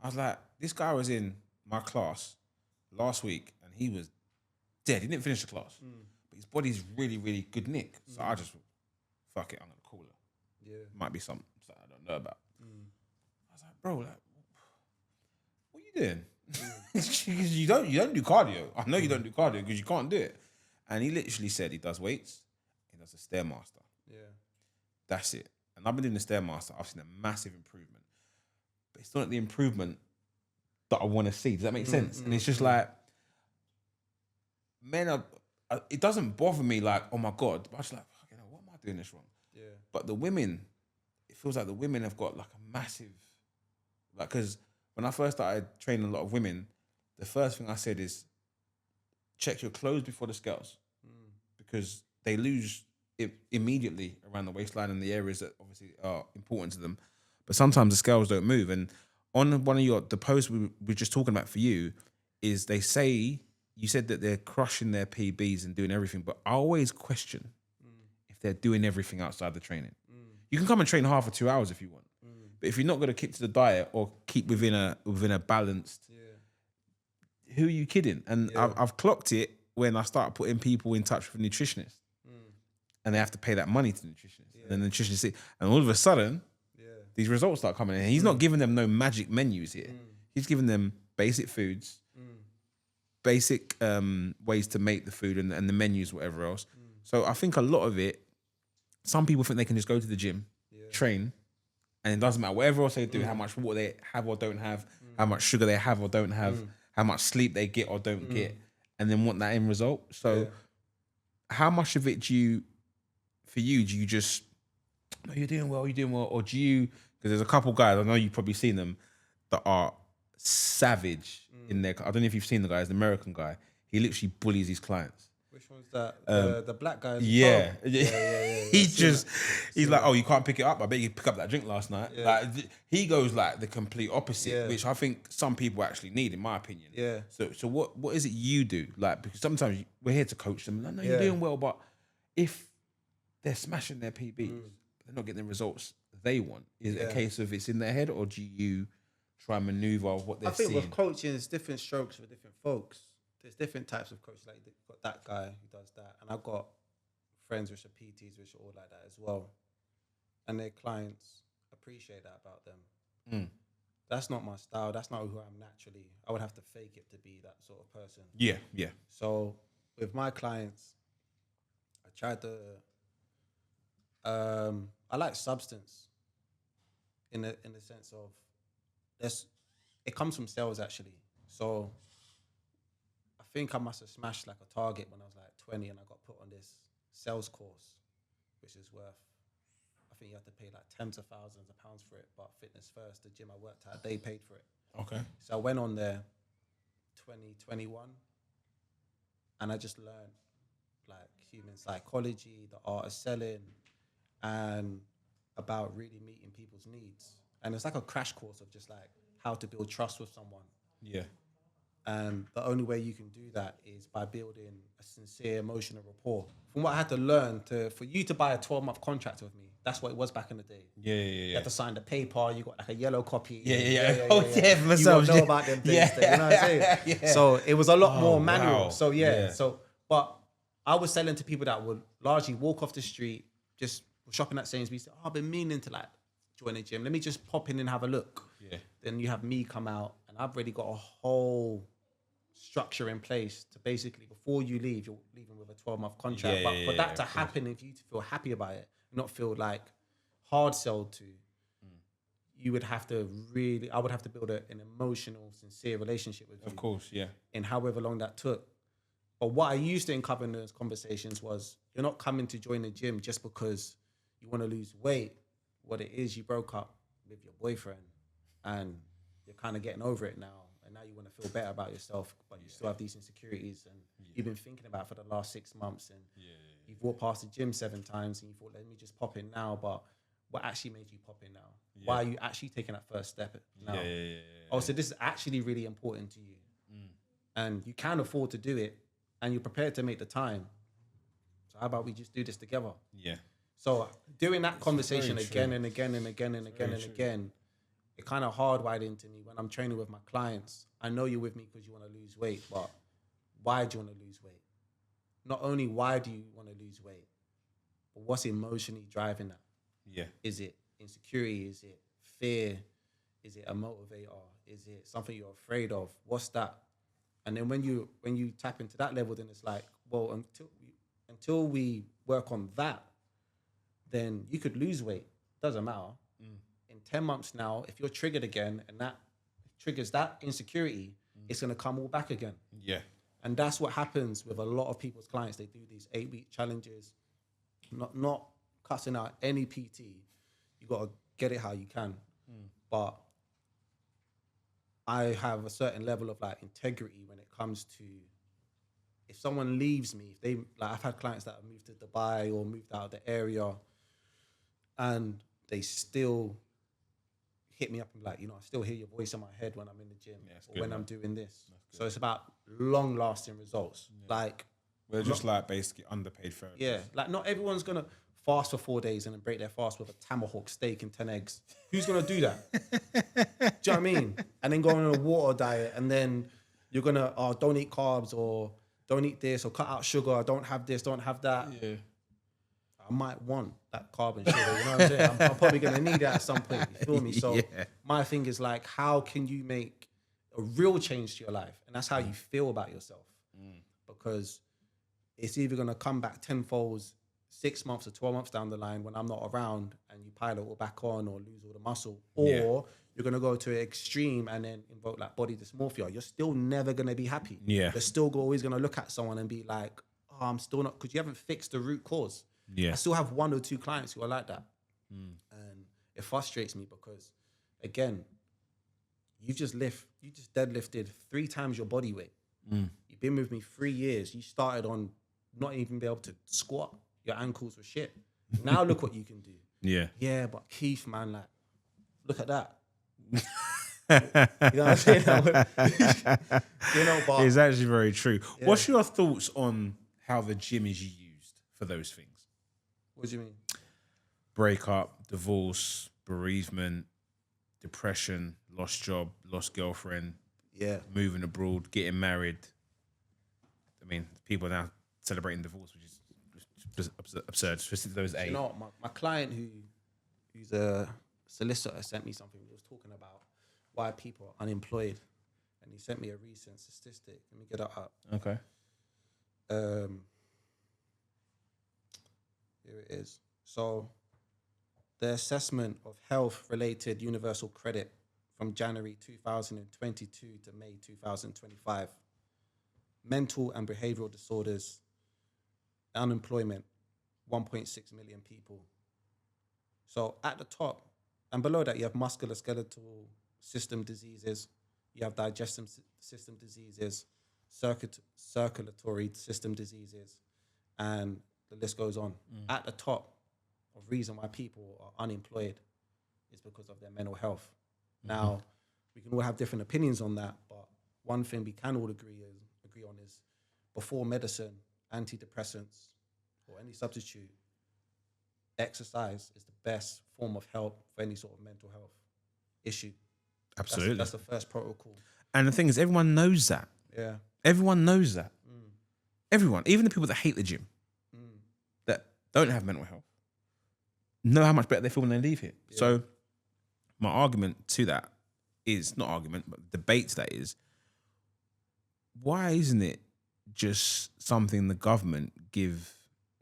I was like, this guy was in my class last week and he was dead. He didn't finish the class, but his body's really, really good nick. So I just, fuck it, I'm gonna call her. Yeah, might be something I don't know about. I was like, bro, what are you doing? Because you don't do cardio. I know you don't do cardio because you can't do it. And he literally said he does weights, he does a Stairmaster. Yeah, that's it. And I've been doing the Stairmaster. I've seen a massive improvement, but it's not the improvement that I want to see. Does that make sense? And it's just like, men are. It doesn't bother me like, oh my god, but I'm just like, what am I doing this wrong? Yeah. But the women, it feels like the women have got like a massive, because when I first started training a lot of women, the first thing I said is, check your clothes before the scales, because they lose it immediately around the waistline and the areas that obviously are important to them. But sometimes the scales don't move. And on one of the posts we were just talking about for you, is they say, you said that they're crushing their PBs and doing everything, but I always question if they're doing everything outside the training. You can come and train half or 2 hours if you want. But if you're not going to keep to the diet or keep within a balanced, who are you kidding? And I've clocked it when I start putting people in touch with a nutritionist, and they have to pay that money to the nutritionist, and then the nutritionist, and all of a sudden, these results start coming in. And he's not giving them no magic menus here. He's giving them basic foods, basic ways to make the food and the menus, whatever else. So I think a lot of it, some people think they can just go to the gym, train, and it doesn't matter whatever else they do, how much water they have or don't have, how much sugar they have or don't have, how much sleep they get or don't get, and then want that end result. So how much of it do you just, no, you're doing well, or do you, because there's a couple guys, I know you've probably seen them, that are savage in their, I don't know if you've seen the guy, the American guy, he literally bullies his clients. Which one's that? The black guy. Yeah. He's like, oh, you can't pick it up. I bet you pick up that drink last night. Yeah. Like he goes like the complete opposite, which I think some people actually need, in my opinion. Yeah. So what is it you do? Like, because sometimes we're here to coach them. Like, no, you're doing well, but if they're smashing their PBs, they're not getting the results they want. Is it a case of it's in their head, or do you try and maneuver what they're seeing? I think with coaching, there's different strokes for different folks. There's different types of coaches. Like, you've got that guy who does that, and I've got friends which are PTs which are all like that as well, and their clients appreciate that about them. That's not my style. That's not who I am naturally. I would have to fake it to be that sort of person. Yeah. So with my clients, I try to. I like substance. In the sense of, it comes from sales actually. So I think I must have smashed like a target when I was like 20, and I got put on this sales course, which is worth, I think you have to pay like tens of thousands of pounds for it, but Fitness First, the gym I worked at, they paid for it. Okay. So I went on there 2021, and I just learned like human psychology, the art of selling, and about really meeting people's needs. And it's like a crash course of just like how to build trust with someone. Yeah. And the only way you can do that is by building a sincere emotional rapport. From what I had to learn, for you to buy a 12-month contract with me, that's what it was back in the day. Yeah. You had to sign the paper, you got like a yellow copy. Yeah. For myself. You won't know about them things. You know what I'm saying? Yeah. So it was a lot more manual. Wow. So So, but I was selling to people that would largely walk off the street, just shopping at Sainsbury's. Say, I've been meaning to like join a gym. Let me just pop in and have a look. Yeah. Then you have me come out, and I've already got a whole structure in place to basically, before you leave, you're leaving with a 12-month contract. But for that to happen, if you to feel happy about it, not feel like hard sold to, you would have to I would have to build an emotional, sincere relationship with you. Of course, yeah. In however long that took. But what I used to encounter in those conversations was, you're not coming to join the gym just because you want to lose weight. What it is, you broke up with your boyfriend and you're kind of getting over it now. And now you want to feel better about yourself, but you still have these insecurities, and you've been thinking about it for the last 6 months, and you've walked past the gym 7 times and you thought, let me just pop in now. But what actually made you pop in now? Why are you actually taking that first step now? Oh, so this is actually really important to you. And you can afford to do it, and you're prepared to make the time. So how about we just do this together? Yeah. So doing that conversation again and again and again and again and again, it kind of hardwired into me when I'm training with my clients. I know you're with me because you want to lose weight, but why do you want to lose weight? Not only why do you want to lose weight, but what's emotionally driving that? Yeah. Is it insecurity? Is it fear? Is it a motivator? Is it something you're afraid of? What's that? And then when you tap into that level, then it's like, well, until we work on that, then you could lose weight. Doesn't matter. In 10 months now, if you're triggered again and that triggers that insecurity, it's going to come all back again. Yeah. And that's what happens with a lot of people's clients. They do these 8-week challenges, not cussing out any PT. You got to get it how you can. But I have a certain level of like integrity when it comes to, if someone leaves me, if they, like, I've had clients that have moved to Dubai or moved out of the area, and they still hit me up and like, I still hear your voice in my head when I'm in the gym or when I'm doing this. So it's about long-lasting results. Like, we're just like basically underpaid therapists. Yeah, like not everyone's gonna fast for 4 days and then break their fast with a tomahawk steak and 10 eggs. Who's going to do that? Do you know what I mean? And then go on a water diet and then you're going to, don't eat carbs or don't eat this or cut out sugar. Don't have this, don't have that. Yeah. I might want that carb and sugar, you know what I'm saying? I'm probably going to need that at some point, you feel me? So my thing is like, how can you make a real change to your life? And that's how you feel about yourself. Because it's either going to come back tenfold 6 months or 12 months down the line when I'm not around and you pile it all back on or lose all the muscle. Or you're going to go to an extreme and then invoke like body dysmorphia. You're still never going to be happy. Yeah. You're still always going to look at someone and be like, oh, I'm still not, because you haven't fixed the root cause. Yeah. I still have 1 or 2 clients who are like that. And it frustrates me because, again, you just deadlifted 3 times your body weight. You've been with me 3 years. You started on not even be able to squat. Your ankles were shit. Now look what you can do. Yeah. Yeah, but Keith, man, like, look at that. You know what I'm saying? You know, but It's actually very true. Yeah. What's your thoughts on how the gym is used for those things? What do you mean? Breakup, divorce, bereavement, depression, lost job, lost girlfriend, moving abroad, getting married. I mean, people are now celebrating divorce, which is just absurd. Especially those age. You know, my client who's a solicitor sent me something. He was talking about why people are unemployed, and he sent me a recent statistic. Let me get it up. Okay. Here it is. So, the assessment of health-related universal credit from January 2022 to May 2025. Mental and behavioral disorders, unemployment, 1.6 million people. So at the top, and below that, you have musculoskeletal system diseases, you have digestive system diseases, circulatory system diseases, and the list goes on. At the top of reason why people are unemployed is because of their mental health. Now, we can all have different opinions on that, but one thing we can all agree on is before medicine, antidepressants, or any substitute, exercise is the best form of help for any sort of mental health issue. Absolutely. That's the first protocol. And the thing is, everyone knows that. Yeah. Everyone knows that. Everyone, even the people that hate the gym, that don't have mental health, know how much better they feel when they leave here. Yeah. So my argument to that is, not argument, but debate to that is, why isn't it just something the government give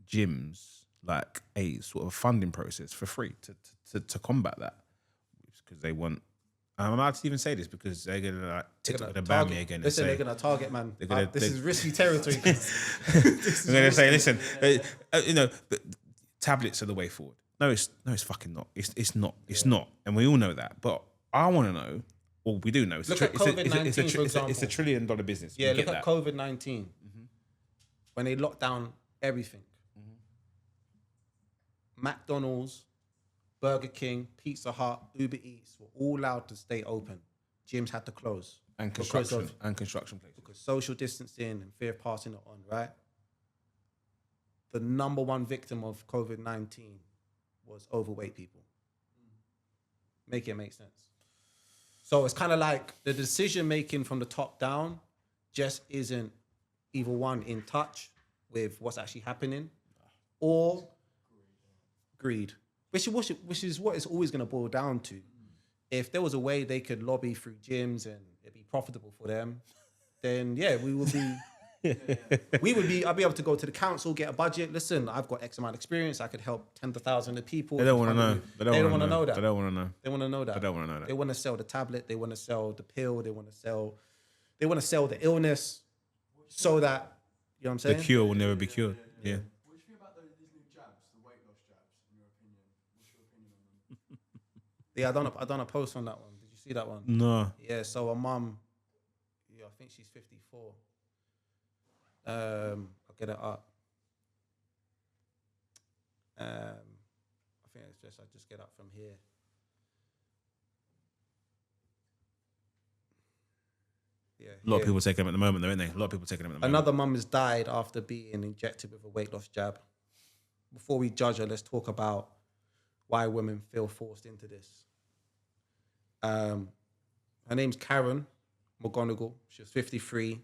gyms like a sort of funding process for free to combat that? Because they want, I'm allowed to even say this because they're gonna like TikTok gonna ban me again. Listen, they're gonna target, man. This is risky territory. They're gonna say, listen, you know, tablets are the way forward. No, it's fucking not. It's not. It's not, and we all know that. But I want to know. Well, we do know. Look at COVID-19, for example. It's a $1 trillion business. Yeah, look at COVID-19 when they locked down everything. McDonald's, Burger King, Pizza Hut, Uber Eats were all allowed to stay open. Gyms had to close. And construction places. Because social distancing and fear of passing it on, right? The number one victim of COVID-19 was overweight people. Make it make sense. So it's kind of like the decision making from the top down just isn't either one in touch with what's actually happening or greed, which is what it's always going to boil down to. If there was a way they could lobby through gyms and it'd be profitable for them, then yeah, we would be. I'd be able to go to the council, get a budget. Listen, I've got X amount of experience. I could help tens of thousands of people. They don't want to know. They don't want to know that. They don't want to know. They want to know that. They don't want to know that. They want to sell the tablet. They want to sell the pill. They want to sell the illness, so that, you know what I'm saying? The cure will never be cured. Yeah. What do you think about these new jabs, the weight loss jabs? In your opinion, what's your opinion on them? Yeah, I done a post on that one. Did you see that one? No. Yeah. So a mum, I think she's 54. I'll get it up. I think I just get up from here. Yeah. A lot of people taking them at the moment, though, aren't they? A lot of people taking them at the moment. Another mum has died after being injected with a weight loss jab. before we judge her, let's talk about why women feel forced into this. Her name's Karen McGonigal. She was 53,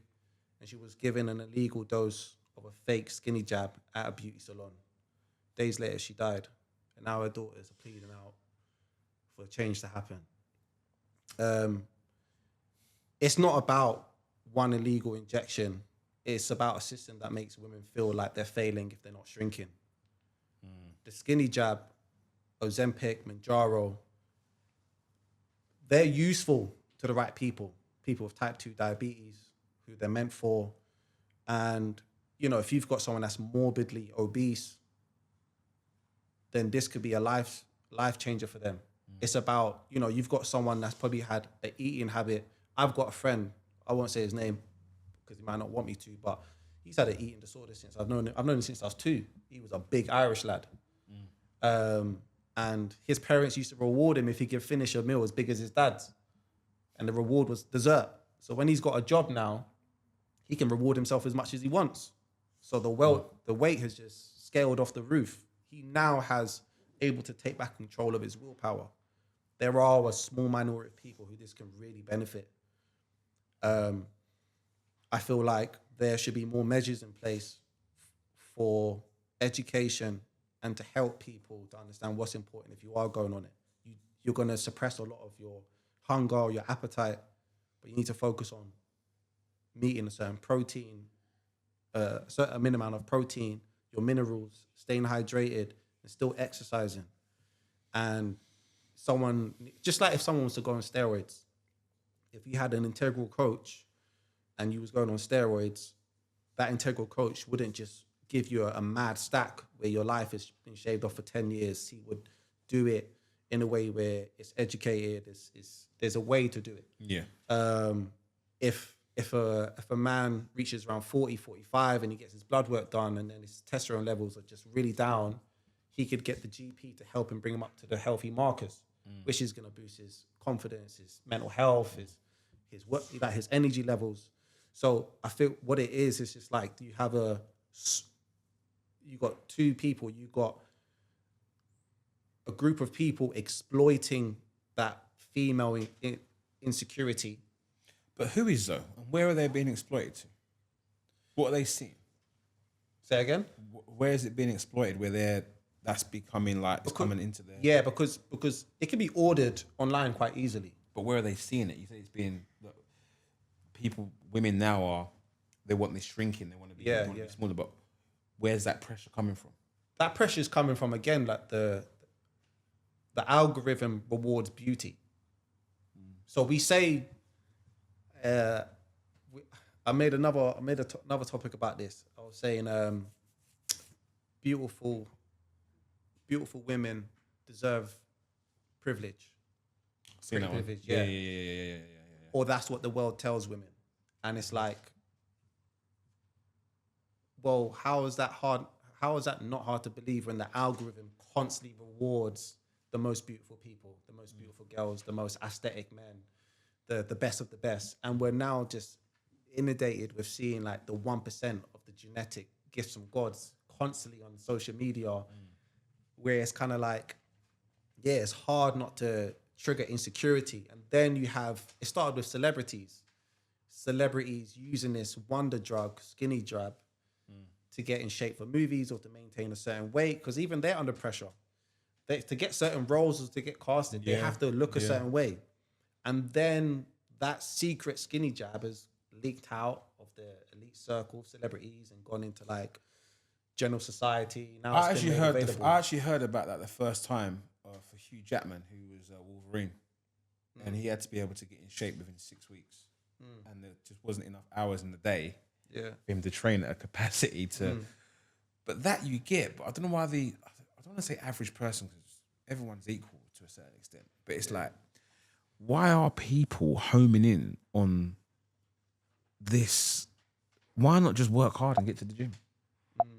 and she was given an illegal dose of a fake skinny jab at a beauty salon. Days later, she died, and now her daughters are pleading out for change to happen. It's not about one illegal injection. It's about a system that makes women feel like they're failing if they're not shrinking. The skinny jab, Ozempic, Mounjaro, they're useful to the right people with type 2 diabetes, who they're meant for. And, you know, if you've got someone that's morbidly obese, then this could be a life changer for them. It's about, you know, you've got someone that's probably had an eating habit. I've got a friend, I won't say his name because he might not want me to, but he's had an eating disorder since I've known him since I was 2. He was a big Irish lad. And his parents used to reward him if he could finish a meal as big as his dad's. And the reward was dessert. So when he's got a job now, he can reward himself as much as he wants. So the weight has just scaled off the roof. He now has able to take back control of his willpower. There are a small minority of people who this can really benefit. I feel like there should be more measures in place for education and to help people to understand what's important if you are going on it. You're going to suppress a lot of your hunger or your appetite, but you need to focus on meeting a certain protein, a certain minimum amount of protein, your minerals, staying hydrated, and still exercising. And someone, just like if someone was to go on steroids, if you had an integral coach and you was going on steroids, that integral coach wouldn't just give you a mad stack where your life has been shaved off for 10 years. He would do it in a way where it's educated. There's a way to do it. Yeah. If a man reaches around 40, 45 and he gets his blood work done and then his testosterone levels are just really down, he could get the GP to help him bring him up to the healthy markers, which is going to boost his confidence, his mental health, his work, like his energy levels. So I feel what it is just like you got two people, you got a group of people exploiting that female insecurity. But who is though? And where are they being exploited to? What are they seeing? Say again? Where is it being exploited? That's becoming like it's coming into there. Yeah, because it can be ordered online quite easily. But where are they seeing it? You say it's being women now they want this shrinking. They want to be, be smaller. But where's that pressure coming from? That pressure is coming from, again, like the algorithm rewards beauty. So we say, I made another topic about this. I was saying, beautiful women deserve privilege. Privilege, yeah. Or that's what the world tells women, and it's like, well, how is that hard? How is that not hard to believe when the algorithm constantly rewards the most beautiful people, the most beautiful girls, the most aesthetic men, the best of the best, and we're now just inundated with seeing like the 1% of the genetic gifts from gods constantly on social media, where it's kind of like, yeah, it's hard not to trigger insecurity. And then it started with celebrities using this wonder drug, skinny jab, to get in shape for movies or to maintain a certain weight, because even they're under pressure. To get certain roles or to get casted, they have to look a certain way. And then that secret skinny jab has leaked out of the elite circle of celebrities and gone into like general society. Now I actually heard about that the first time for Hugh Jackman, who was Wolverine, and he had to be able to get in shape within 6 weeks, and there just wasn't enough hours in the day for him to train at a capacity to. But that you get, but I don't know why I don't want to say average person because everyone's equal to a certain extent, but it's like, why are people homing in on this? Why not just work hard and get to the gym? Is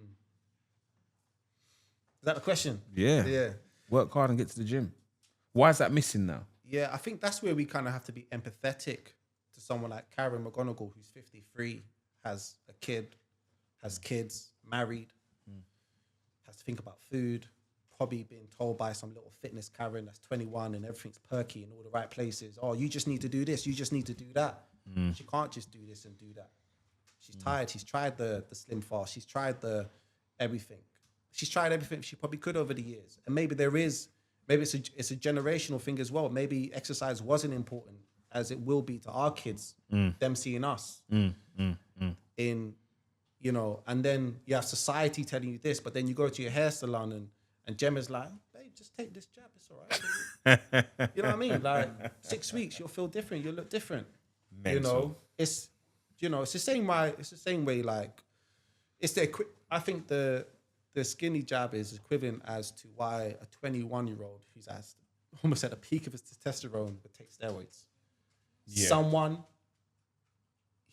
that the question? Yeah. Work hard and get to the gym. Why is that missing now? Yeah, I think that's where we kind of have to be empathetic to someone like Karen McGonigal, who's 53, has a kid, has kids, married, has to think about food, probably being told by some little fitness Karen that's 21 and everything's perky in all the right places. Oh, you just need to do this. You just need to do that. She can't just do this and do that. She's tired. She's tried the slim fast. She's tried the everything. She's tried everything she probably could over the years. And maybe it's a generational thing as well. Maybe exercise wasn't important as it will be to our kids, them seeing us in, you know, and then you have society telling you this, but then you go to your hair salon and Gemma's like, babe, just take this jab, it's all right. You know what I mean? Like 6 weeks, you'll feel different, you'll look different. Mental. You know, it's the same way, like, I think the skinny jab is equivalent as to why a 21-year-old who's almost at the peak of his testosterone would take steroids. Yeah. Someone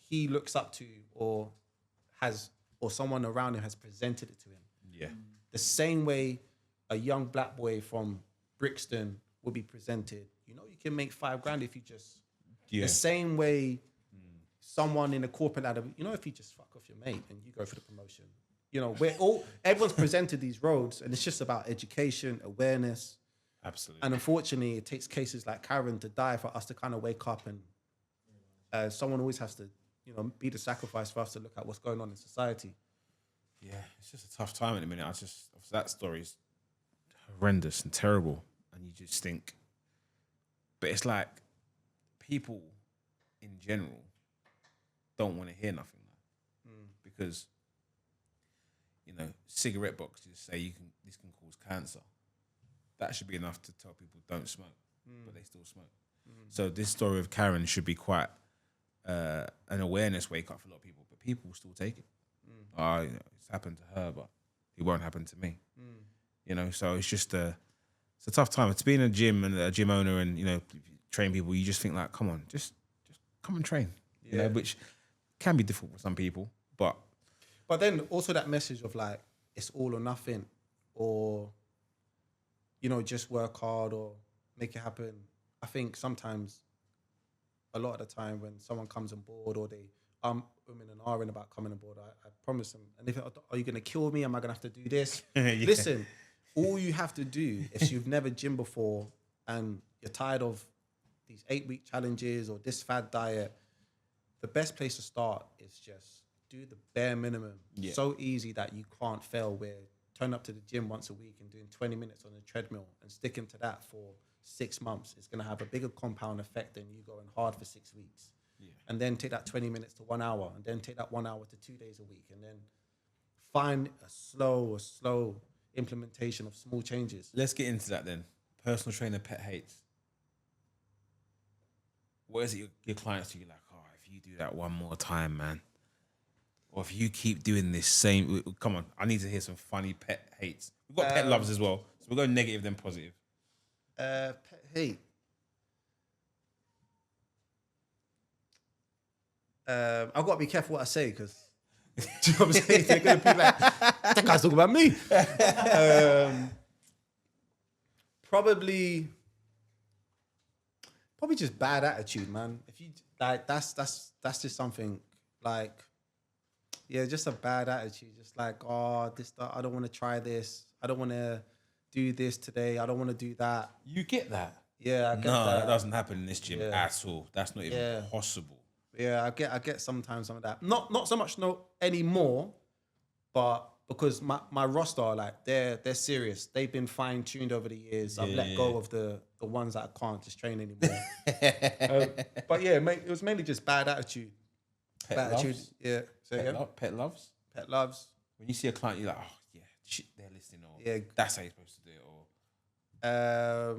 he looks up to or someone around him has presented it to him. Yeah. The same way a young black boy from Brixton would be presented. You know, you can make $5,000 if you just... Yeah. The same way someone in a corporate ladder, you know, if you just fuck off your mate and you go for the promotion. You know, everyone's presented these roads and it's just about education, awareness. Absolutely. And unfortunately, it takes cases like Karen to die for us to kind of wake up and someone always has to, you know, be the sacrifice for us to look at what's going on in society. Yeah, it's just a tough time at the minute. That story is horrendous and terrible. And you just think, but it's like people in general don't want to hear nothing because, you know, cigarette boxes say this can cause cancer. That should be enough to tell people don't smoke, but they still smoke. So this story of Karen should be quite an awareness wake up for a lot of people, but people will still take it. You know, it's happened to her, but it won't happen to me. You know, so it's just it's a tough time. It's being a gym and a gym owner and, you know, train people, you just think like, come on, just come and train. Yeah. You know, which can be difficult for some people, but then also that message of like, it's all or nothing, or, you know, just work hard or make it happen. I think sometimes, a lot of the time when someone comes on board or they women and are in about coming on board, I promise them, and if are you going to kill me? Am I going to have to do this? Yeah. Listen, all you have to do, if you've never gym before and you're tired of these 8-week challenges or this fad diet, the best place to start is just do the bare minimum. Yeah. So easy that you can't fail, where turn up to the gym once a week and doing 20 minutes on the treadmill and sticking to that for 6 months is going to have a bigger compound effect than you going hard for 6 weeks. Yeah. And then take that 20 minutes to 1 hour, and then take that 1 hour to 2 days a week, and then find a slow implementation of small changes. Let's get into that then. Personal trainer pet hates. What is it your clients do? You're like, oh, if you do that one more time, man. Or if you keep doing this same... Come on, I need to hear some funny pet hates. We've got pet loves as well. So we'll go negative then positive. Pet hate. I've got to be careful what I say, because do you know what I'm saying? They're going to be like, that guy's talking about me. Probably just bad attitude, man. If you like, that's just something like, yeah, just a bad attitude. Just like, oh, I don't want to try this. I don't want to do this today. I don't want to do that. You get that? Yeah, I get that. No, that doesn't happen in this gym at all. That's not even possible. Yeah, I get sometimes some of that. Not so much anymore, but because my roster, like they're serious. They've been fine tuned over the years. I've let go of the ones that I can't just train anymore. But yeah, it was mainly just bad attitude. Bad attitude. Yeah. Pet loves. Pet loves. When you see a client, you're like, oh yeah, shit, they're listening, or that's how you're supposed to do it, or.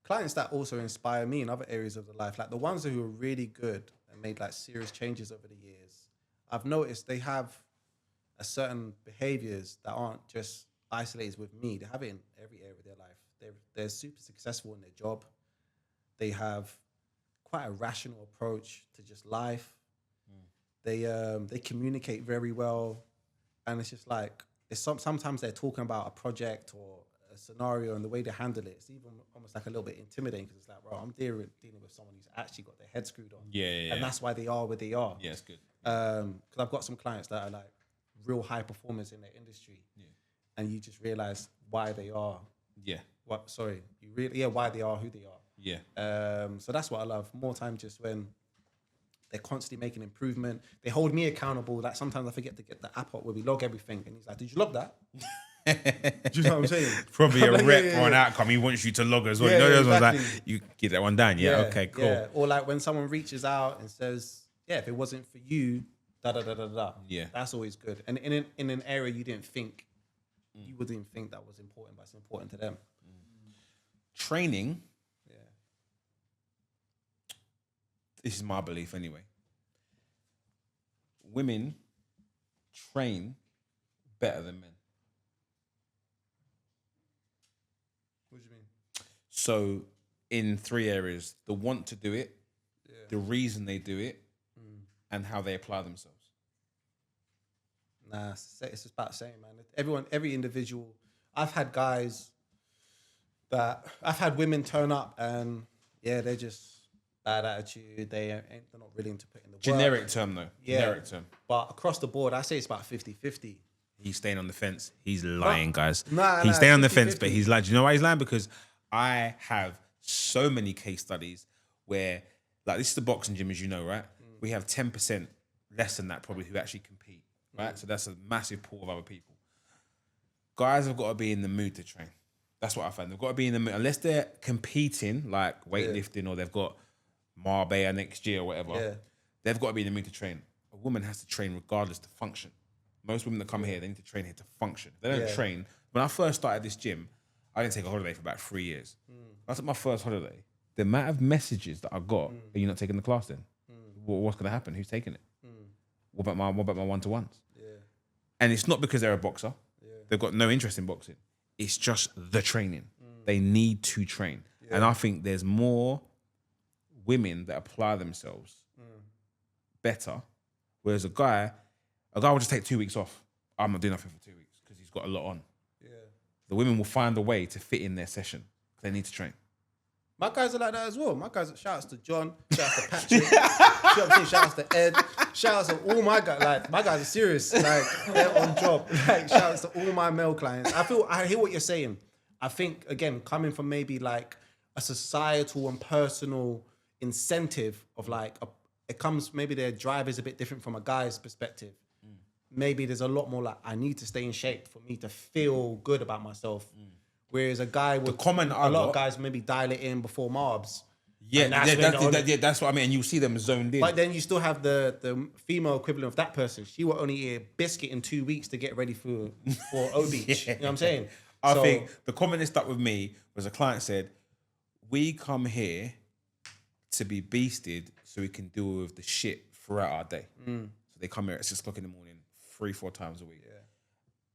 Clients that also inspire me in other areas of the life, like the ones who are really good and made like serious changes over the years, I've noticed they have a certain behaviors that aren't just isolated with me. They have it in every area of their life. They're super successful in their job. They have quite a rational approach to just life. They communicate very well, and it's just like sometimes they're talking about a project or a scenario, and the way they handle it, it's even almost like a little bit intimidating, because it's like, bro, I'm dealing with someone who's actually got their head screwed on. Yeah. And that's why they are where they are. Yeah, it's good. Because I've got some clients that are like real high performers in their industry, and you just realize why they are. Yeah. Why they are who they are. Yeah. So that's what I love. More time just when they're constantly making improvement. They hold me accountable. Like sometimes I forget to get the app up where we log everything, and he's like, "Did you log that?" Do you know what I'm saying? Probably a Like, rep or an outcome. He wants you to log as well. Yeah, you know, those ones exactly. like, you get that one down. Yeah, okay, cool. Yeah. Or like when someone reaches out and says, "Yeah, if it wasn't for you, da da da da da." Yeah. That's always good. And in an area you wouldn't think that was important, but it's important to them. Training, Yeah. this is my belief anyway. Women train better than men. What do you mean? So in 3 areas: the want to do it, the reason they do it, and how they apply themselves. Nah, it's just about the same, man. Every individual. I've had women turn up and they're just bad attitude. They're not willing to put in the work. Generic term though. Yeah. Generic term. But across the board, I say it's about 50-50. He's staying on the fence. He's lying, guys. Nah, he's staying on the 50-50. fence, but he's lying. Do you know why he's lying? Because I have so many case studies where, like, this is the boxing gym, as you know, right? We have 10% less than that probably who actually compete, right? So that's a massive pool of other people. Guys have got to be in the mood to train. That's what I found. They've got to be in the mood. Unless they're competing, like weightlifting, or they've got Marbella next year or whatever, they've got to be in the mood to train. A woman has to train regardless to function. Most women that come here, they need to train here to function. They don't train. When I first started this gym, I didn't take a holiday for about 3 years. I took my first holiday. The amount of messages that I got, are you not taking the class then? What's going to happen? Who's taking it? What about my one-to-ones? And it's not because they're a boxer. They've got no interest in boxing. It's just the training. They need to train. And I think there's more women that apply themselves better, whereas a guy will just take 2 weeks off. I'm not doing nothing for 2 weeks because he's got a lot on. The women will find a way to fit in their session. They need to train. My guys are like that as well. My guys, shout outs to John, shout outs to Patrick, shout outs to Ed, shout outs to all my guys. Like, my guys are serious. Like, they're on job. Like, shout outs to all my male clients. I hear what you're saying. I think, again, coming from maybe like a societal and personal incentive of like, maybe their drive is a bit different from a guy's perspective. Maybe there's a lot more like, I need to stay in shape for me to feel good about myself. Whereas a guy would, a lot of guys maybe dial it in before marbs. Yeah, that's what I mean. And you see them zoned in. But then you still have the female equivalent of that person. She will only eat a biscuit in 2 weeks to get ready for O Beach. You know what I'm saying? I think the comment that stuck with me was a client said, we come here to be beasted so we can deal with the shit throughout our day. So they come here at 6 o'clock in the morning, 3-4 times a week.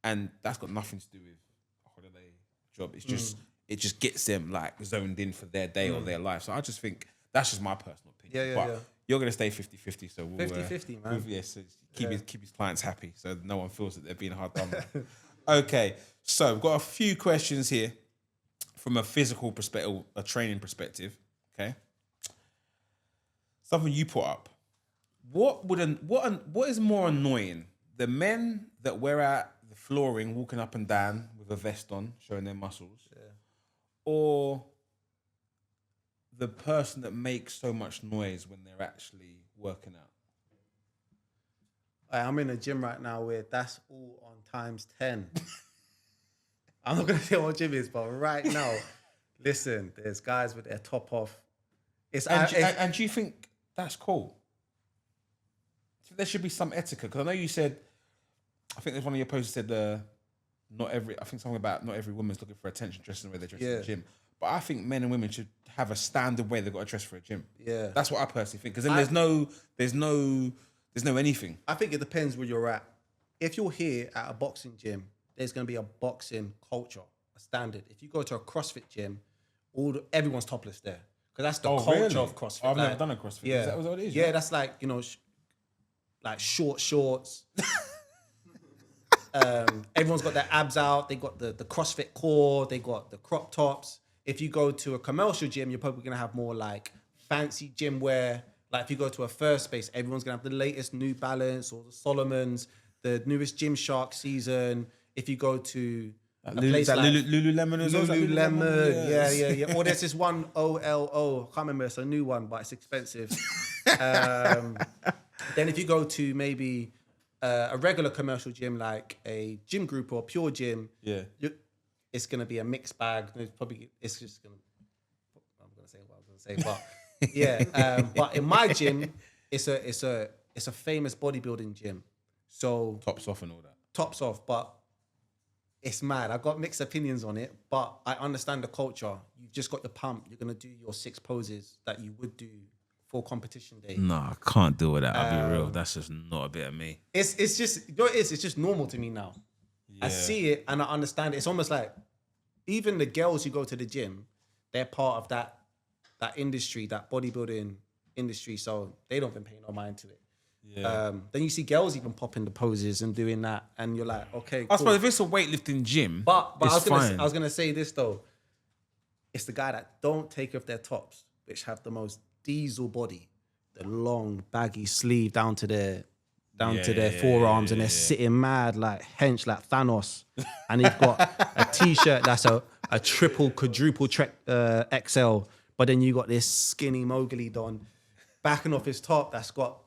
And that's got nothing to do with a holiday job. It's just it just gets them like zoned in for their day or their life. So I just think that's just my personal opinion. But you're gonna stay 50-50, so we'll 50-50, man. So keep his clients happy, so no one feels that they're being hard done by. Okay, so we've got a few questions here from a physical perspective, a training perspective. Okay, something you put up. What is more annoying? The men that wear out the flooring, walking up and down with a vest on, showing their muscles, or the person that makes so much noise when they're actually working out? I'm in a gym right now where that's all on times 10. I'm not going to say what gym is, but right now, listen, there's guys with their top off. And do you think that's cool? There should be some etiquette, because I know you said, I think there's one of your posts said something about not every woman's looking for attention dressing the way they dress in the gym. But I think men and women should have a standard way they've got to dress for a gym. Yeah. That's what I personally think. Because then there's no anything. I think it depends where you're at. If you're here at a boxing gym, there's going to be a boxing culture, a standard. If you go to a CrossFit gym, everyone's topless there. Because that's the culture of CrossFit. I've never done a CrossFit. Yeah. Is that what it is? Yeah, that's like, like short shorts. Everyone's got their abs out. They got the CrossFit core. They got the crop tops. If you go to a commercial gym, you're probably going to have more like fancy gym wear. Like if you go to a First Space, everyone's going to have the latest New Balance or the Solomons. the newest Gymshark season. If you go to a Lulu, place is that like Lululemon as well? Is that Lululemon, Yes. yeah. Or there's this one OLO, I can't remember, it's a new one, but it's expensive. Then if you go to maybe a regular commercial gym like a Gym Group or Pure Gym, it's gonna be a mixed bag. It's just gonna. I'm gonna say what I was gonna say, but yeah. But in my gym, it's a famous bodybuilding gym. So Tops off and all that. tops off, but it's mad. I got mixed opinions on it, but I understand the culture. You've just got your pump. You're gonna do your 6 poses that you would do for competition day. No, I can't deal with that. I'll be real. That's just not a bit of me. It's just, you know what it is? It's just normal to me now. I see it and I understand it. It's almost like even the girls who go to the gym, they're part of that industry, that bodybuilding industry. So they don't even pay no mind to it. Yeah. Then you see girls even popping the poses and doing that, and you're like, okay, I cool. suppose if it's a weightlifting gym, But it's fine. I was gonna say this though. It's the guy that don't take off their tops, which have the most diesel body, the long baggy sleeve down to their forearms, and they're sitting mad like hench like Thanos, and he's got a t-shirt that's a triple quadruple XL, but then you got this skinny Mowgli don backing off his top that's got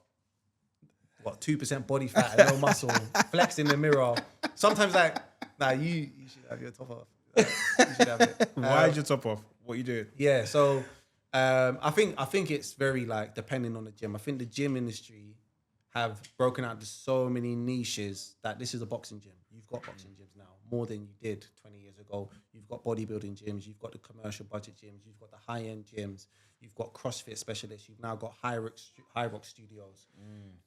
2% body fat and no muscle, flex in the mirror. Sometimes you should have your top off. You should have it. Why is your top off? What are you doing? Yeah, so I think it's very like depending on the gym. I think the gym industry have broken out to so many niches that this is a boxing gym. You've got boxing gyms now more than you did 20 years ago. You've got bodybuilding gyms. You've got the commercial budget gyms. You've got the high-end gyms. You've got CrossFit specialists. You've now got High Rock Studios,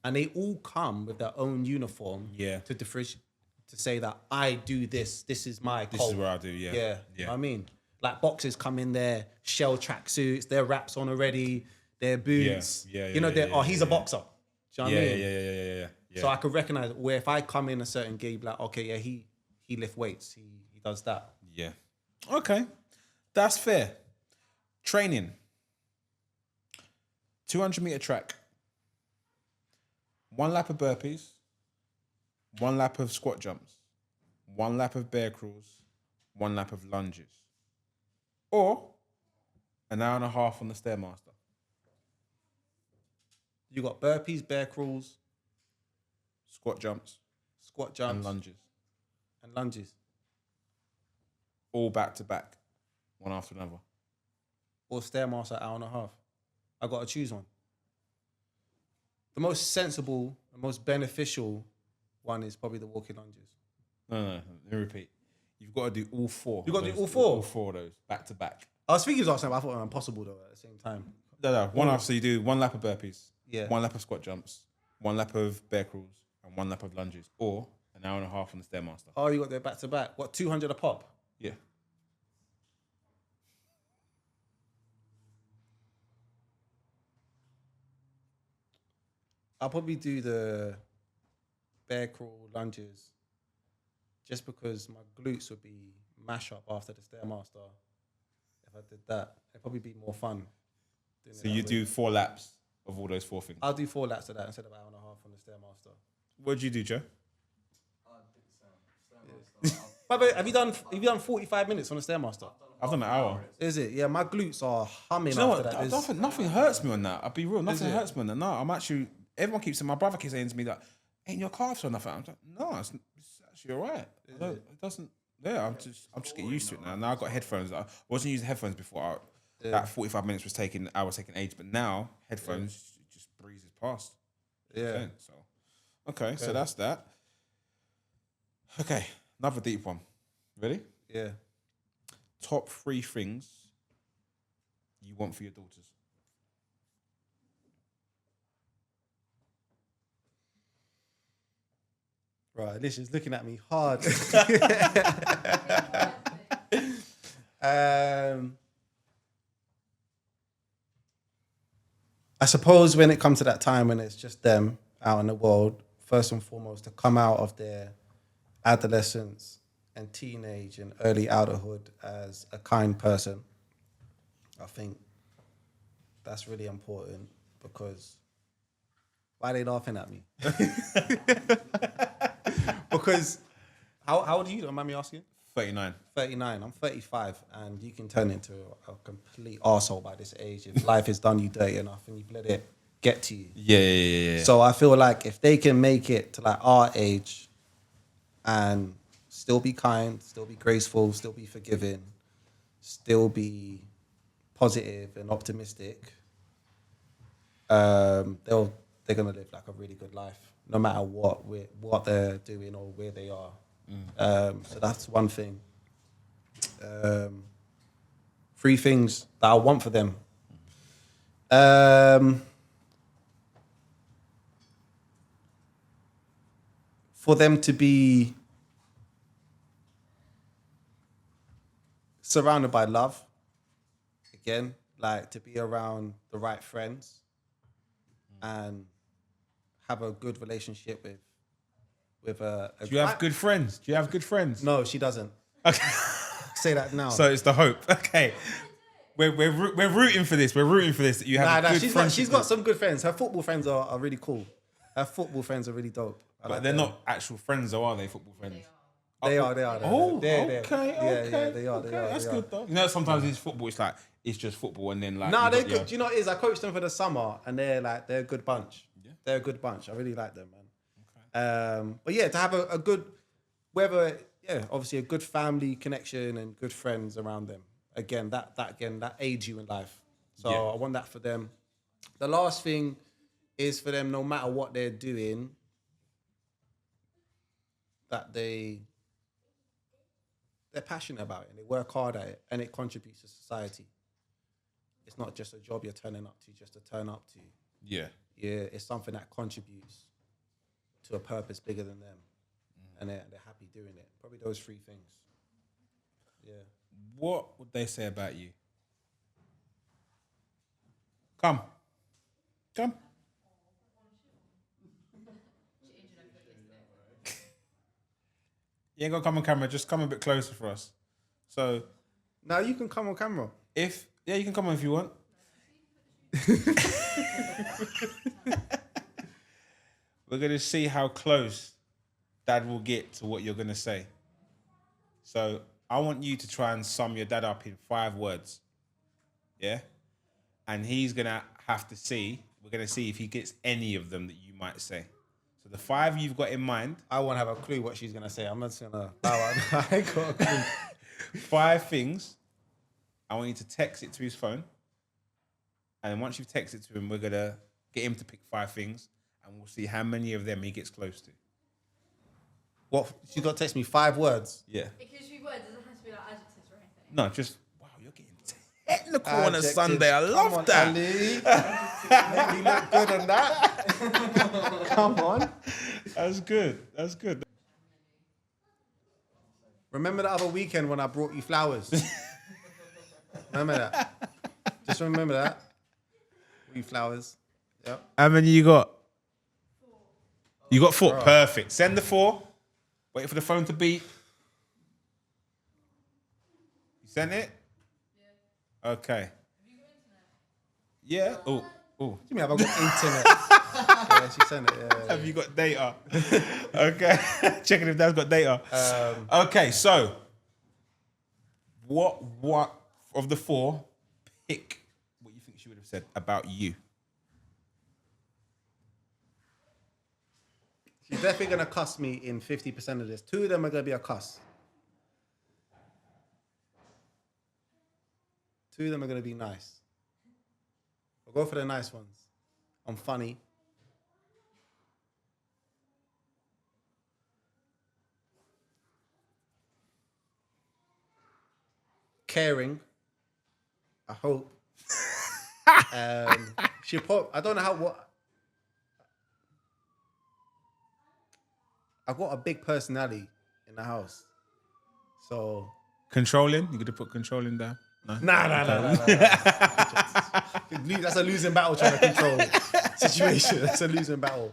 and they all come with their own uniform. To differentiate, to say that I do this. This is my code. This is what I do. Yeah. You know what I mean, like boxers come in their shell tracksuits, their wraps on already, their boots. He's a boxer. Do you know what I mean? Yeah. So I could recognize where if I come in a certain game, like, okay, yeah, he lift weights, he does that. Yeah. Okay. That's fair. Training. 200-meter track. 1 lap of burpees. 1 lap of squat jumps. 1 lap of bear crawls. 1 lap of lunges. Or an hour and a half on the Stairmaster. You got burpees, bear crawls, Squat jumps. and lunges. All back to back. One after another. Or Stairmaster hour and a half. I got to choose one. The most sensible, the most beneficial one is probably the walking lunges. No. Let me repeat. You've got to do all 4. You got to do all 4? All 4 of those, back to back. I was thinking last time, but I thought it was impossible though at the same time. No. One after you do 1 lap of burpees. Yeah. 1 lap of squat jumps. 1 lap of bear crawls. And 1 lap of lunges. Or an hour and a half on the Stairmaster. Oh, you got there back to back. What, 200 a pop? Yeah. I'll probably do the bear crawl lunges just because my glutes would be mash up after the Stairmaster. If I did that, it'd probably be more fun. So you do 4 laps of all those 4 things. I'll do 4 laps of that instead of an hour and a half on the Stairmaster. What did you do, Joe? By the way, have you done 45 minutes on the Stairmaster? I've done an hour. Is it? Yeah, my glutes are humming Do you know after what? that. Nothing hurts me on that. I'll be real. Nothing it? hurts me on that. No, I'm actually. Everyone keeps saying. My brother keeps saying to me that, "Ain't your calves or nothing?" I'm like, "No, it's actually all right. It doesn't." Yeah, I'm just getting used to it now. Now I've got headphones. I wasn't using headphones before. That 45 minutes was taking. I was taking age, but now headphones just breezes past. Yeah. So, okay, so that's that. Okay, another deep one. Ready? Yeah. Top 3 things you want for your daughters. Right, Alicia's looking at me hard. I suppose when it comes to that time when it's just them out in the world, first and foremost, to come out of their adolescence and teenage and early adulthood as a kind person, I think that's really important because why are they laughing at me? Because how old are you? Don't mind me asking. 39. 39. I'm 35, and you can turn into a complete arsehole by this age if life has done you dirty enough and you've let it get to you. Yeah. So I feel like if they can make it to like our age and still be kind, still be graceful, still be forgiving, still be positive and optimistic, they're gonna live like a really good life, no matter what they're doing or where they are. So that's one thing. 3 things that I want for them. For them to be surrounded by love, again, like to be around the right friends and have a good relationship with a Do you have good friends? Do you have good friends? No, she doesn't. Okay. Say that now. So it's the hope. Okay. We're rooting for this. We're rooting for this. That you have a good she's got some good friends. Her football friends are really cool. Her football friends are really dope. But they're not actual friends, though, are they? Football friends. They are. Oh, They're- okay. Yeah, they are. That's good though. You know, sometimes it's football. It's like it's just football, and then like. No, you they're got good. your- Do you know what it is? I coached them for the summer, and they're a good bunch. Yeah. They're a good bunch. I really like them, man. But yeah, to have a good, obviously a good family connection and good friends around them. Again, that aids you in life. So Yeah. I want that for them. The last thing is for them, no matter what they're doing, that they're passionate about it and they work hard at it and it contributes to society. It's not just a job you're turning up to just to turn up to. Yeah. Yeah, it's something that contributes to a purpose bigger than them. And they're happy doing it. Probably those 3 things. Yeah. What would they say about you? Come. You ain't gonna come on camera. Just come a bit closer for us. So, Now you can come on camera. you can come on if you want. We're gonna see how close Dad will get to what you're gonna say. So I want you to try and sum your dad up in 5 words. Yeah? And he's gonna have to see, we're gonna see if he gets any of them that you might say. So the 5 you've got in mind, I won't have a clue what she's gonna say. I'm not just gonna I ain't got a clue. 5 things. I want you to text it to his phone. And then once you've texted it to him, we're gonna get him to pick 5 things and we'll see how many of them he gets close to. What she's got to text me 5 words. Yeah. It gives you words, it doesn't have to be like adjectives or anything. No, just wow, you're getting technical on a Adjectives. Sunday. I love Come on, that. Ali. Make me look good on that. Come on. That's good. Remember the other weekend when I brought you flowers? Remember that? Just remember that. Brought you flowers. Yep. How many you got? You got 4. Perfect. Send the 4. Wait for the phone to beep. You sent it? Yeah. Okay. Have you got internet? Yeah. Oh. What do you mean, have I got internet? Yeah, she sent it. Yeah. Have you got data? Okay. Checking if Dad's got data. Okay, so what of the 4, pick what you think she would have said about you. She's definitely going to cuss me in 50% of this. 2 of them are going to be a cuss. 2 of them are going to be nice. I'll go for the nice ones. I'm funny. Caring. I hope. I don't know what. I've got a big personality in the house. So. Controlling? You could have put controlling down? No? Nah. That's a losing battle trying to control situation. That's a losing battle.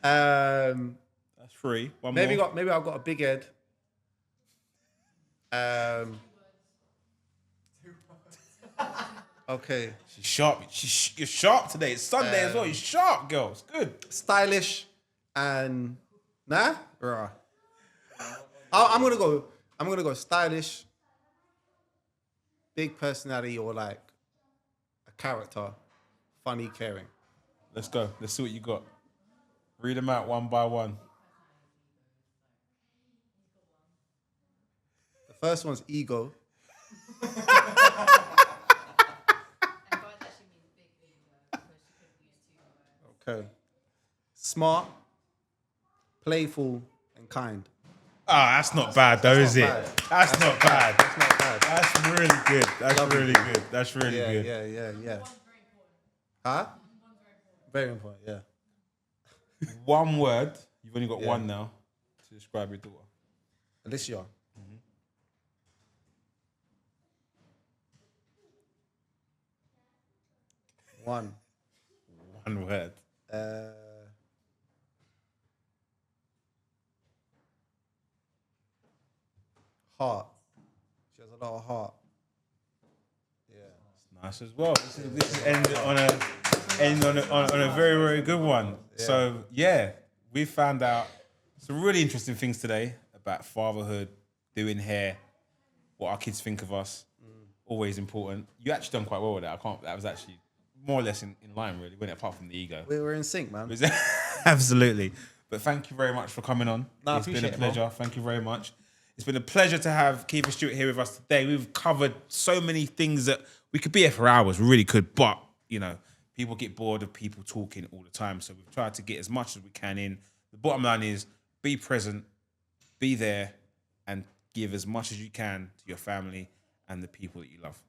That's 3. One Maybe more. I've got a big head. Okay. She's sharp. You're sharp today. It's Sunday as well. You're sharp, girl. It's good. Stylish and rah. I'm gonna go stylish, big personality, or like a character, funny, caring. Let's go. Let's see what you got. Read them out one by one. The first one's ego. And guys actually means big ego because she could use two words. Okay. Smart, playful, and kind. Ah, that's not bad though, is it? bad. That's not bad. That's not bad. That's really good. That's really good. That's really Yeah, good. yeah, yeah, yeah. Huh? Very important, yeah. One word. You've only got Yeah. one now to describe your daughter. Alicia. One. One word. Heart. She has a lot of heart. Yeah. Nice as well. This is ended on a very, very good one. So yeah, we found out some really interesting things today about fatherhood, doing hair, what our kids think of us. Always important. You actually done quite well with that. That was actually more or less in line, really, wasn't it? Apart from the ego. We were in sync, man. Absolutely. But thank you very much for coming on. No, I It's been a appreciate it, pleasure. Thank you very much. It's been a pleasure to have Kiefer Stewart here with us today. We've covered so many things that we could be here for hours. We really could. But, you know, people get bored of people talking all the time. So we've tried to get as much as we can in. The bottom line is be present, be there, and give as much as you can to your family and the people that you love.